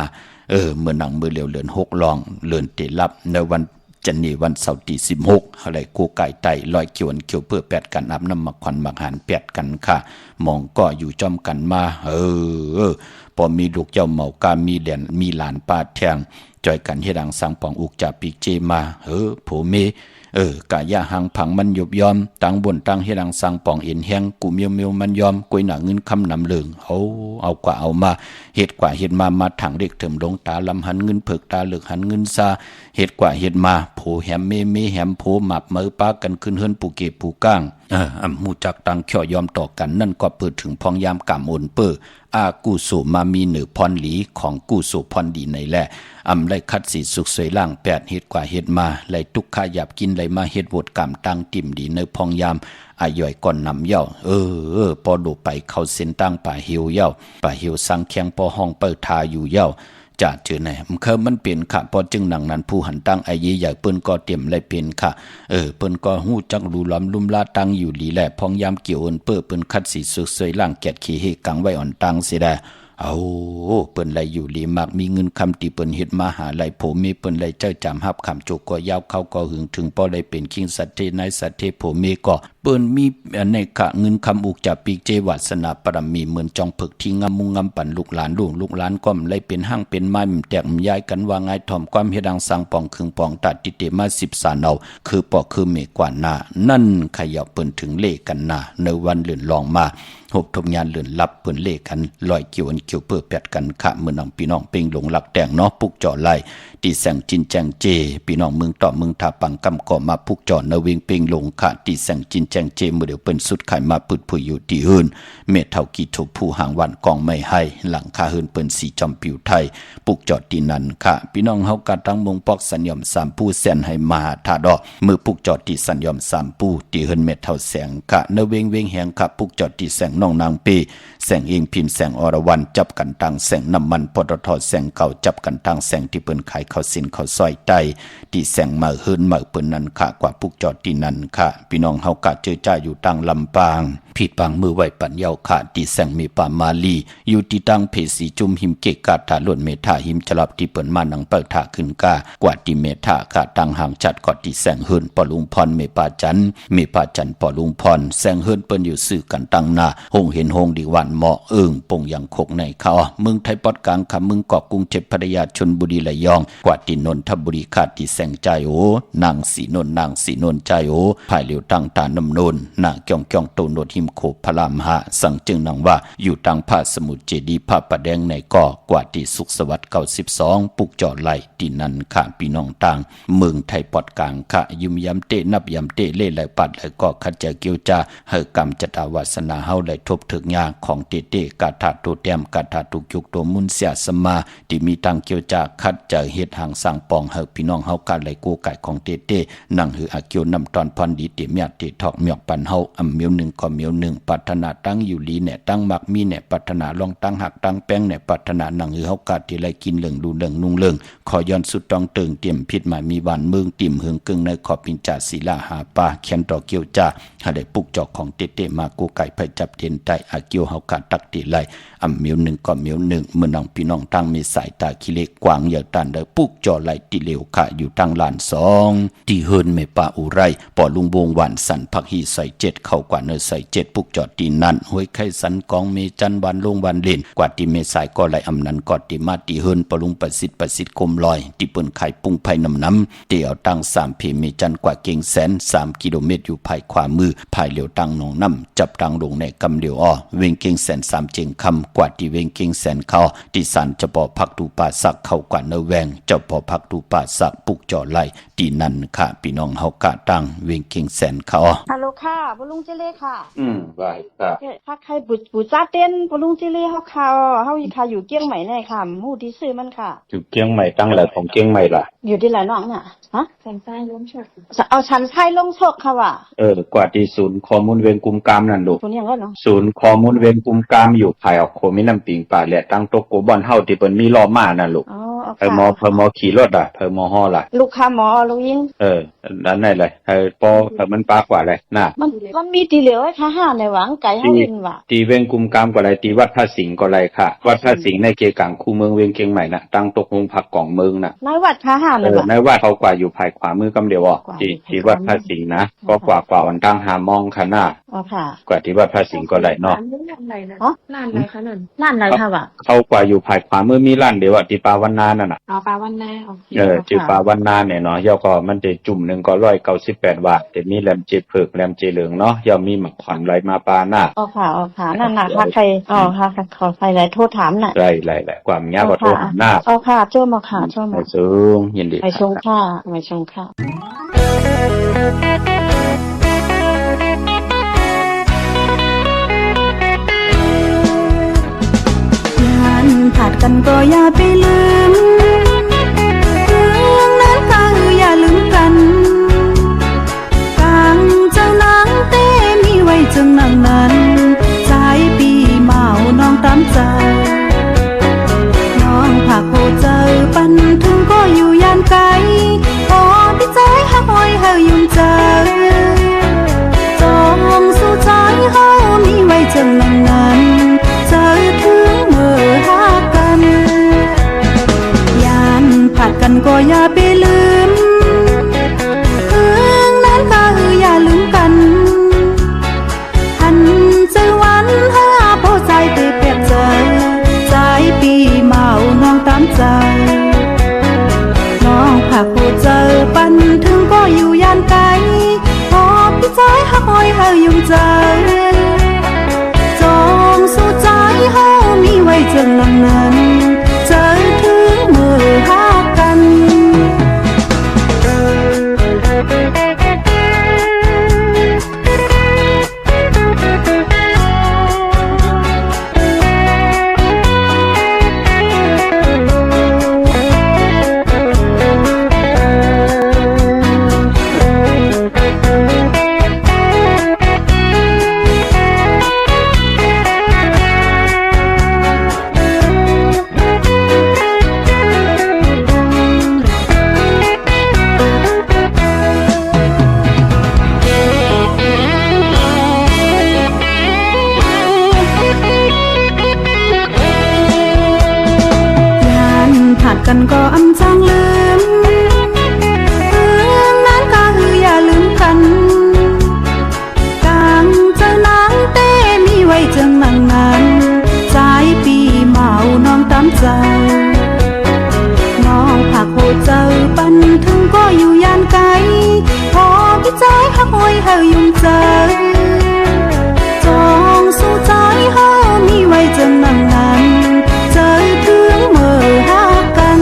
เมื่อหนังมือเหลียวเลื่อน6ลองเลื่อนเตลับในวันจันนี่วันเสาร์ที่16อะไรกูไก่ไตลอยเขียวเขียวเพื่อ8กันอับน้ำมักควันมักหัน8กันค่ะมองก็อยู่จอมกันมาพอมีลูกเจ้าเมากามีเหรียญมีหลานป้าแทงจอยกันเฮ็ดดังสังปองอุกจาปีเจมาโผเมกะยะหังผังมันยุบยอมตังบนตังเฮ็ดดังสังปองเอ็นแห้งกูเมียวมันยอมกวยหน้าเงินคำนำเลิงเอากว่าเอามาเฮ็ดกว่าเฮ็ดมาถังเด็กเถิมลงตาลำหันเงินเผิกตาเหลือกหันเงินซาเฮ็ดกว่าเฮ็ดมาโผแหมเมแหมโผหมับมือปากันขึ้นเฮือนปูเกปูก้างมูจักตังเขียวยอมต่อกันนั่นก็เปิดถึงพองยามกามโอนเปอกู้สู่มามีเหนือพรหลีของกู้สู่พรดีในแหละไล่คัดสีสุขสวยล่าง8เฮ็ดกว่าเฮ็ดมาไล่ทุกข้าหยาบกินไล่มาเฮ็ดโวดกรรมตั้งติ่มดีในพองยามย่อยก่อนนำเย้าพอดูไปเข้าเส้นตั้งป่าหิวเย้าป่าหิวสังเคียงพอห้องเปิดทาอยู่เย้าจะเจอไหนมันเปลี่ยนค่ะพอจึงหนังนั้นผู้หันตั้งไอ้ยี่ใหญ่เปิ้นก็เตรียมไล่เปลี่ยนค่ะเปิ้นก็ฮู้จักรูล้อมลุ่มลาตั้งอยู่หลีแหละพองยามเกี่ยวเปิ้นคัดสีสุกสวยล่างแกดขี้เฮกังไว้อ่อนตั้งสิได้เปิ้นไหลอยู่หลีมากมีเงินคำที่เปิ้นเฮ็ดมาหาไหลโผมีเปิ้นไหลเจ้าจำฮับคำโจกก็ยาวเข้าก็หึงถึงพอได้เป็นคิงสัตเทนายสัตเทโผมีก็เ เปิ้นมีในกะเงินคำอุกจากปีเจวัสนาปรมีเหมือนจองผึกที่งำมุงงำปั่นลูกหลานลูกหลานก็เลยเป็นห้างเป็นไม้แตกย้ายกันว่าไงถ่อมความเฮดังสังปองคึงปองตัดติเตมา10สานเอาคือปอคือเมกว่าหน้านั่นขยับเปิ้นถึงเลกันหน้าในวันเลื่อนลองมาหบทมยานเลื่อนลับเปิ้นเลกันลอยเกี่ยวอันเกี่ยวเพื่อแปดกันขะเมื่อน้องพี่น้องเป่งหลงหลักแต่งเนาะปุกจ่อไล่ตีแสงจินแจงเจพี่น้องเมืองต่อเมืองทาปังกำก่อมาปุกจ่อเนวิงเป่งหลงขะตีแสงจินแจงเจเมื่อเดี๋ยวเปิ้นสุดไข่มาปึดผุยอยู่ที่อื่นเมฆเท่ากีถูกผู้หางวันกองไม่ให้หลังคาหืนเปิ้นสีจอมผิวไทยปุกจ่อตีนั้นค่ะพี่น้องเฮากะทั้งมงปอกสัญญอมสามผู้แสนให้มหาธาดอกมือปุกจ่อตีสัญญอมสามผู้ตีหืนเมฆเท่าแสงค่ะเนเวงแหงค่ะปุกจ่อตีแสงน้องนางปีแสงเองพิมพ์แสงอรวรรณจับกันตังแสงน้ำมันปตทแสงเก่าจับกันตังแสงที่เปิ้นขายข้าวสินข้าวซอยไตที่แสงมาหืนมาเปิ้นนั้นค่ะกว่าปุกจอดที่นั้นค่ะพี่น้องเฮากะเจอจ้าอยู่ตังลำปางผิดปางมือไหวปัญญาค่ะที่แสงมีป่ามาลีอยู่ที่ตังเพสีจุมหิมเกกาถาล้วนเมธาหิมฉลับที่เปิ้นมานังเปิดถาขึ้นกากว่าที่เมธาค่ะตังห่างจัดกอดที่แสงหืนปอลุงพรเมปาจันปอลุงพรแสงหืนเปิ้นอยู่ซื่อกันตังหน้าหงเห็นหงดีวันเหมาะปงยังคกในเขาเมืองไทยปอดกลางคำเมืองเกาะกรุงเทพพัทยาชลบุรีระยองกว่าที่นนทบุรีขาดที่แสงใจโอนางสีนนใจโอภายเหลียวตั้งตาน้ำนนนางเกี่ยงโตโนดหิมโขพระรามหาสั่งจึงนางว่าอยู่ตังผ้าสมุทรเจดีผ้าประแดงในก่อกว่าที่สุขสวัสดิ์92ปุกจ่อไหลที่นั้นค่ะพี่น้องต่างเมืองไทยปอดกลางค่ะยุมยำเตนับยำเตเล่ไหลปัดไหลก็ขัดเจเกียวจาเฮกรรมจัตวาสนาเฮาไหลทบถึกยาของเตกาถาตัวแต้มกาถาตุกยุกตัวมุนเสียสมาที่มีตังเกียวจาคัดเจอเฮ็ดหางสั่งปองเฮาพี่น้องเฮากะไหลกูไก่ของเตนั่งหืออาเกียวนำตอนพรดีเตเมียเตทอกเมียกปันเฮาอำเมียว1ก็เมียว1ปรารถนาตั้งอยู่ลีแหน่ตั้งมักมีแหน่ปรารถนาลองตั้งหักตั้งแป้งแหน่ปรารถนานั่งหือเฮากะที่ไหลกินเหลืองดูเหลืองนุ่งเหลืองขอย้อนสุดต้องตึงเตรียมพิษมามีวันเมืองติ่มเฮืองกึ่งในขอปินจาศิลาหาปาเขียนต่อเกียวจาหาได้ปุกจอกของเตมากูไก่ไผจับเทียนใต้อาเกียวเฮากะตักติไหลอำเมียว1ก็เมียว1เมื่อน้องพี่น้องตั้งมีสายตาขี้เล็กกว้างอย่าตันได้ปุกจ่อไหลติเหลวค่ะอยู่ตั้งลาน2ที่เฮินเมป่าอุไรปอลุงวงหวานสันพักฮีใส่7เข้ากว่าเนใส่7ปุกจอดตีนั้นห้วยไข่สันกองเมจันวันลงวันเล่นกว่าที่เมสายก็ไหลอำนันกอดที่มาตีเฮินปอลุงประสิทธิ์คมลอยที่เปิ้นไข่ปุ้งไผ่น้ำเตียวตั้ง3เพเมจันกว่าเก่งแสน3กิโลเมตรอยู่ภายขวามือภายเหลียวตั้งหนองน้ำจับตั้งลงในกำเหลียวอ้อเวงเก่งแสน3เจงคำกว่าที่เวงเก่งแสนเข้าที่สันจะปอพักดูป่าสักเข้ากว่าเนแวงเจ้าปอพักดูป่าสักปุกจ่อไหลที่นั่นค่ะพี่น้องเฮากะตั้งเวงเก่งแสนเขาฮัลโหลค่ะปลุงเจเล่ค่ะว่าครับถ้าใครบุจ้าเต้นปลุงเจเล่เฮาค่ะเฮาอีค่ะอยู่เกียงใหม่แน่ค่ะหมู่ที่ซื้อมันค่ะอยู่เกียงใหม่ตั้งแหละของเกียงใหม่ล่ะอยู่ที่ไหนน้องน่ะฮะสันทรายลงโชคเอาชันทรายลงโชคค่ะว่ะกว่าที่ศูนย์ข้อมูลเวรกุมกามนั่นลูกศูนย์หยังก็เนาะศูนย์ข้อมูลเวรกุมกามอยู่ภายออกโคมีน้ำปิงป่าแหละตั้งโตโกบ่อนเฮาที่เปิ้นมีล้อม้านั่นลูกเพอมอขี่รถอ่ะเพอมอฮอล่ะลูกค้าหมอลูกยิงนั่นไหนเลยปอมันปากว่าอะไรน่ะมันมีตีเหลียวให้ค่ะในหวังไก่เฮาวินว่ะตีเวงกุมกามก็ไรตีวัดพระสิงห์ก็ไรค่ะวัดพระสิงห์ในเกกังคูเมืองเวียงเกียงใหม่น่ะตั้งตกหงผักกล่องเมืองน่ะนายวัดพระหาเลยว่ะนายวัดเขากว่าอยู่ภายขวามือกำเดียวอ่ะที่วัดพระสิงห์นะก็กว่าวันตั้งหามองค่ะน่ะค่ะกว่าที่วัดพระสิงห์ก็ไรเนาะร้านไหนคะนั่นร้านไหนค่ะว่ะเขากว่าอยู่ภายขวามือมีร้านเดียวอ่ะที่ปาวันนานั่นน่ะปาวันนาที่ปาวันนาเนี่ยเนาะย่อก็มันจะจุ่มนึงก็198 บาทแต่มีแหลมเจเผือกแหลมเจเหลืองเนาะย่อมีหมักขวัญไหลมาปาหน้าค่ะนั่นน่ะค่ะใครค่ะขอใครไหลโทษถามน่ะไหลความยาวบ่โทษหน้าค่ะโจ้มาค่ะโจ้มาสูงยินดีไปชงค่ะไปชงค่ะผัดกันก็อย่าไปลืมเรื่องนั้นก็อย่าลืมกันกังเจ้านางเต้มีไว้จึงนางนั้นใจปีเมาน้องตามใจน้องผักโคเจอปันถึงก็อยู่ยานไกลพอพี่ใจหักหอยเฮายุ่งเจอจงสู้ใจเฮามีไว้จึงนางนั้นเจอถึงเมื่อหักกันอย่า ยุ่งใจจองสู้ใจเฮามีไว้จนหลังนั้นเจอถึงมือหากัน กันก็อำจางลืมนั้นก็คืออย่าลืมกันกลางเจอนางเต้มีไว้จังนางนั้นใจปีเมาน้องตามใจน้องผักโหเจอปันถึงก็อยู่ยานไกลพอพี่ใจหักหอยเฮายุ่งใจจองสู้ใจเฮามีไว้จังนางนั้นเจอถึงเมื่อหากัน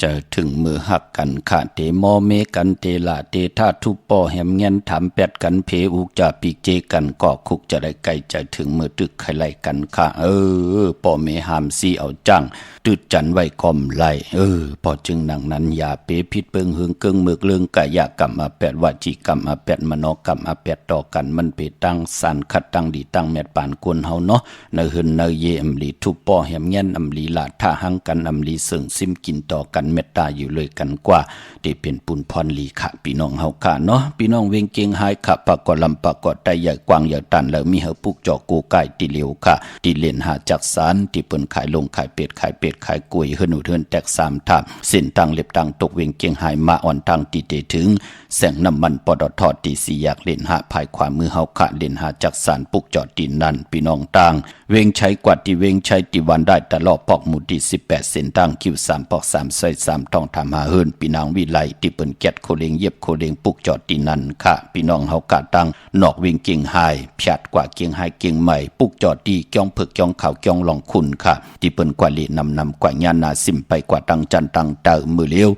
จะถึงมือหักกันขาเตมอเมกันเตละเตท่าทุปปอแหมเงียนถามแปดกันเพอุกจะปีเจกันก็คุกจะได้ไกลจะถึงมือตึกไขไลกันค่ะปอเมหามซีเอาจังตึดจันไว้กอมไลพอจึงดังนั้นอย่าเปพิษเปิงหึงเกิงเมือกเลืองกะยะกรรมอาแปดวาจีกรรมอาแปดมโนกรรมอาแปดต่อกันมันไปตั้งสันคัดตั้งดีตั้งแมดปานกวนเฮาเนาะเนหึนเนเยอำลีทุปปอแหมเงียนอำลีละท่าหังกันอำลีเสิงซิมกินต่อกันเมตตาอยู่เลยกันกว่าได้เป็นปุนพรลีค่ะพี่น้องเฮาค่ะเนาะพี่น้องเวงเกียงหายค่ะปากกอลำปากกอได้ใหญ่กว้างใหญ่ตันแล้วมีเฮาปุกจอกูไก่ติเหลียวค่ะที่เล่นหาจักสารที่เปิ้นขายลงขายเป็ดขายกล้วยเฮือนเฮือนแตก3ทับเส้นตังเล็บตังตกเวงเกียงหายมาอ่อนตังติเตถึงแสงน้ำมันปตทตี4อยากเล่นหาภายขวามือเฮาค่ะเล่นหาจักสารปุกจอดินนั่นพี่น้องต่างเวงใช้กว่าที่เวงใช้ที่วันได้ตลอดปอกหมู่ที่18เส้นตังคิว3ปอก3ซอย3ต้องทำหาเฮือนพี่นางวิไลที่เปิ้นแก๊ดโคเลงเย็บโคเลงปุกจอดดินนั่นค่ะพี่น้องเฮากะตังนอกเวงเกียงหายพยัดกว่าเกียงหายเกียงใหม่ปุกจอดดีจ้องเผือกจ้องขาวจ้องลองคุณค่ะที่เปิ้นกว่าลีนำกว่าญาณาสิมไปกว่าตังจันตังเตอมือเลี้ยว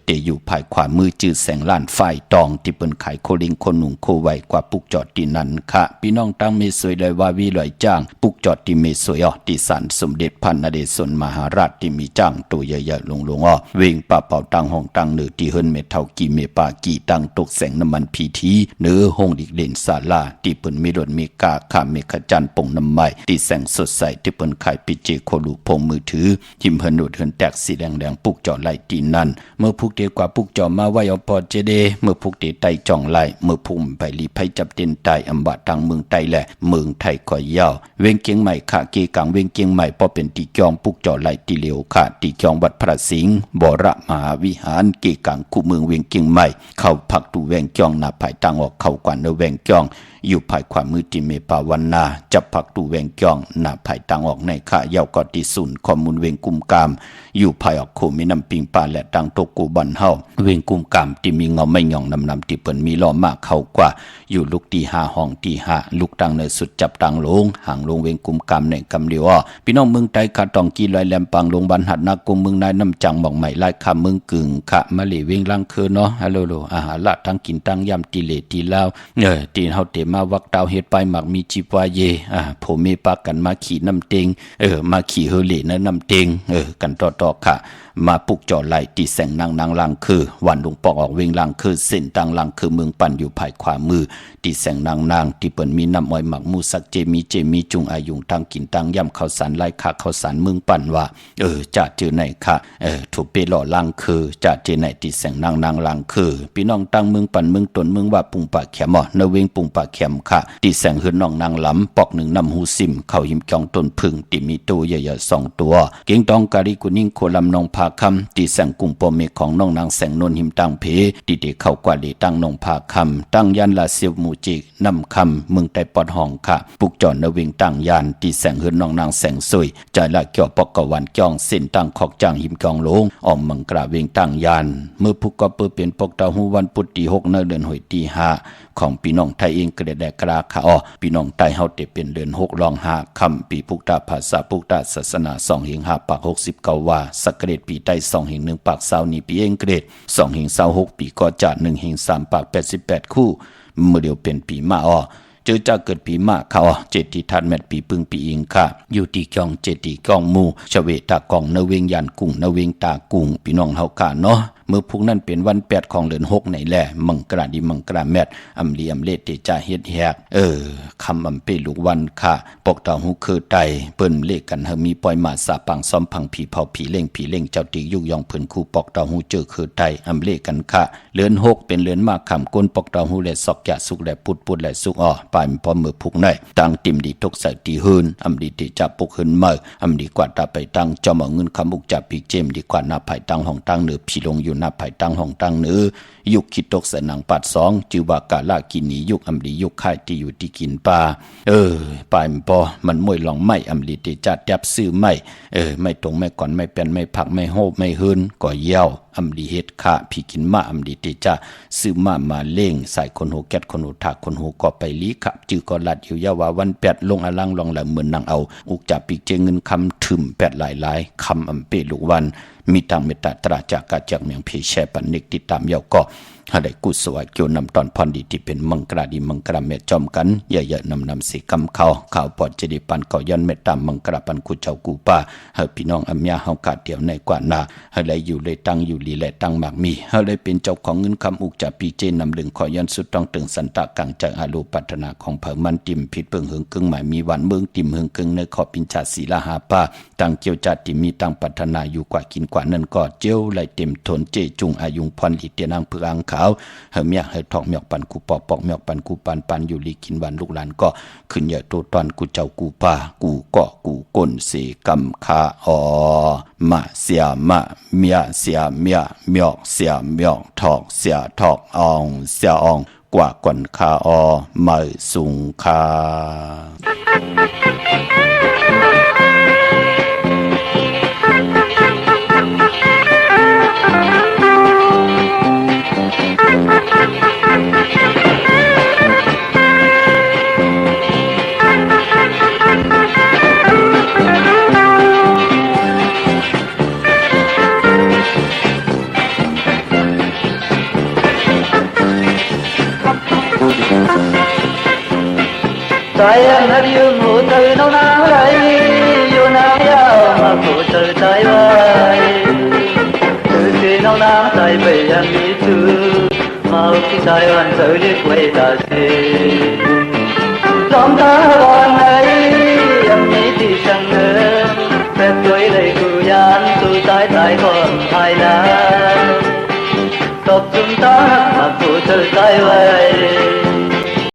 เตอยู่ภายขวามือจื้อแสงล้านไฟตองที่เปิ้นขายโคลิงคนหนุ่งโคไว้กว่าปุกจอดที่นั่นค่ะพี่น้องตั้งเมสวยเลยว่าวิลอยจ้างปุกจอดที่เมสวยที่ศาลสมเด็จพระนเรศวรมหาราชที่มีจ้างตัวใหญ่ๆลงเวงป่าเป่าตังห้องตังเนือที่เฮิรนเมเท่ากีเมปากีตังตกแสงน้ำมันพีทีเนื้อห้องดิกเล่นศาลาที่เปิ้นมีรถมีกาข้ามเมฆจันทร์ปงน้ำไม้ที่แสงสดใสที่เปิ้นขายปิเจโคลูพงมือถือทิมเฮิรนโดดเฮิรนแตกสีแดงปุกจอดไหลตีนั่นเมื่อพุกเดกว่าปุกจอมาไว้เอาพอเจเดเมื่อพุกเดไตจ่องไหลเมื่อพุ่มไปลีไพจับเต็นไตอำบะทางเมืองไตแหละเมืองไทยก่อยยาวเวงเกียงใหม่ค่ะเกกังเวงเกียงใหม่พอเป็นตีจองปุกจอดไหลตีเหลียวค่ะตีจองวัดพระสิงห์บรมหาวิหารเกกังคู่เมืองเวงเกียงใหม่เข้าพักตูแวงจองหน้าภายตังออกเข้ากว่าเนแวงจองอยู่ภายความมือที่เมปาวันนาจับพักตูแวงจองหน้าภายตังออกในค่ะยาวกอติสุนข้อมูลเวงกุมกามอยู่ภายออกโคมีน้ำปิงปลาและตังตกกูบันเฮาเวงกุมกามที่มีเงาไม่หย่องนำที่เปิ้นมีล้อมากเข้ากว่าอยู่ลูกที่5ห้องที่5ลูกตังในสุดจับตังลงห่างลงเวงกุมกามในกำเดียวพี่น้องเมืองไตกะตองกีลอยแหลมปังลงบันหัดนากุมเมืองนายน้ำจังหม่องใหม่ลายคำเมืองกึ่งขะมะเลเวงลังคือเนาะฮัลโหลอาหารละทั้งกินตั้งยำตีเลตีลาวตีเฮาเตมาวักดาวเฮ็ดไปหมักมีจิปวาเยผมมีปากกันมาขี่น้ำเต็งมาขี่เฮเลนะน้ำเต็งกันต่อค่ะมาปุกจอไหลตีแสงนางลังคือวันลุงปอกออกเวงลังคือเส้นตังลังคือเมืองปั่นอยู่ภายขวามือตีแสงนางที่เปิ้นมีน้ำอ้อยหมักมูสักเจมีจุงอายุงทางกินตังย่ำข้าวสารไล่ขาข้าวสารเมืองปั่นว่าจะเจอไหนค่ะถูกเปหล่อลังคือจะเจอไหนตีแสงนางลังคือพี่น้องตังเมืองปั่นเมืองตนเมืองว่าปุงปากแขมเนเวงปุงปากแขมค่ะตีแสงหืนน้องนางหลำปอกหนึ่งน้ำหูซิมเข้าหิมจองต้นพึ่งที่มีตัวใหญ่ๆ2ตัวเก่งตองกะริกุนิ่งโคลำนองพา คำตีแสงกุงปอมีของน้องนางแสงนนหิมตังเพตีเด็กเข้ากว่าลีตั้งนองผาคำตั้งยันลาเซียวมูจินำคำเมืองไต้ปอดห้องค่ะปุกจอนนวิงตั้งยานตีแสงเฮือนน้องนางแสงสวยใจละเกี่ยวปอกกวันจ้องเส้นตั้งขอกจางหิมกองลงออมมังกระเวงตั้งยานเมื่อพุกก็เปิดเป็นปกตาหูวันพุธที่6ในเดือนหอยที่5ของพี่น้องไทยเองก็ได้กราค่ะอ้อพี่น้องไทยเฮาได้เป็นเดือน6รอง5คำปีพุกตาภาษาพุกตาศาสนา2หิง5ปาก69ว่าสักเกรดปีใต้2หิง1ปาก20นี้ปีเองเกรด2หิง26ปีก็จัด1หิง3ปาก88คู่เมื่อเดียวเป็นปีมาอ้อเจอจะเกิดปีมะเขาเจติทันแมดปีปึงปีอิงค่ะอยู่ที่กองเจติกองมูชเวตากองนเวงยันกุ้งนเวงตากุ้งพี่น้องเฮาค่ะเนาะเมื่อพวกนั้นเป็นวัน8ของเดือน6ในแหละมังกราดิมังกราแมดอำลีอำเลติจาเฮ็ดแฮกคำอำเปลูกวันค่ะปกตาหูคือไตเปิ้นเลขกันเฮามีปล่อยมาสาปังซ้อมพังผีเผาผีเล่งเจ้าติยุกยองเพิ่นคู่ปกตาหูเจอคือไตอำเลกันค่ะเดือน6เป็นเดือนมากคำก้นปกตาหูและซอกยะสุกและปุดและสุกอ้อปานพอมือพุกในตั้งติมดีทุกใส่ตีหืนอำดีติจับปุกหืนเมื่ออำดีกว่าตาไปตั้งจอมเอาเงินคำอุกจับปีเจมดีกว่าหน้าภายตั้งห้องตั้งเหนือพี่ลงอยู่หน้าภายตั้งห้องตั้งเหนือยุคคิดตกใส่หนังปัด2จือว่ากาลากินนียุคอำดียุคค่ายที่อยู่ที่กินปลาปานพอมันมวยลองไม่อำดีติจัดยับซื้อไม่ไม่ตรงไม่ก่อนไม่เป็นไม่ผักไม่โหบไม่หืนก็เยี่ยวอำดีเฮ็ดค่ะพี่กินมาอำดีติจะซื้อมาเล่งใส่คนหูแก๊ดคนหูถักคนหูก็ไปลีค่ะจือก็ลัดอยู่ยาว่าวัน8ลงอลังลองละเหมือนนางเอาอุกจับปีเจเงินคำถึม8หลายคำอำเปลูกวันมีตังเมตตาตราจากกาจากเมียงเพแชปันนิกติดตามเยาก็หาได้กุศลเกี่ยวนำตอนพรดีที่เป็นมังกราดีมังกราเมจอมกันเยอะๆนำสีคำข่าวปอดจะดีปันเก่ายันเมตตามมังกราปันกุเจ้ากูป้าเฮาพี่น้องอำยาเฮากาดเดียวในกว่านาเฮาได้อยู่เลยตั้งอยู่ลีและตั้งมากมีเฮาได้เป็นเจ้าของเงินคำอุกจากปีเจนำลึงขอยันสุดต้องตึงสันตะกังจากอาลูปัฒนาของเผมันติมผิดเปิงเหิงกึ่งหมายมีวันเมืองติมเหิงกึ่งในขอปิญชาศีลาหาป้าตั้งเกี่ยวจัดติมีตั้งปัฒนาอยู่กว่ากินกว่านั่นก็เจียวไหลเต็มทนเจจุงอายุงพรลีเตียนางเพืองขาวเฮาให้ทอกเมียกปันกูปอกเมียกปันกูปันอยู่ลีกินวันลูกหลานก็ขึ้นเยอะโตตอนกูเจ้ากูป้ากูเกาะกูก้นเสกำคามาเสียมาเมียเสียเมียเมียกเสียเมียกทอกเสียทอกอองเสียอองกว่าก่อนคาไม่สุงคาใจนัดยืมหูเธอน้องนางไรอยู่น้ำยาวมาผูกเธอใจไว้คือที่น้องนางใจไปยังมีชื่อมาที่ใจวันเธอเรียกไว้ตาสีลองตาวันไหนยังมีที่ช่างเงินแต่ตัวเลยกูยานสู้ตายก่อนภายหลังตบจุ่มตามาผูกเธอใจไว้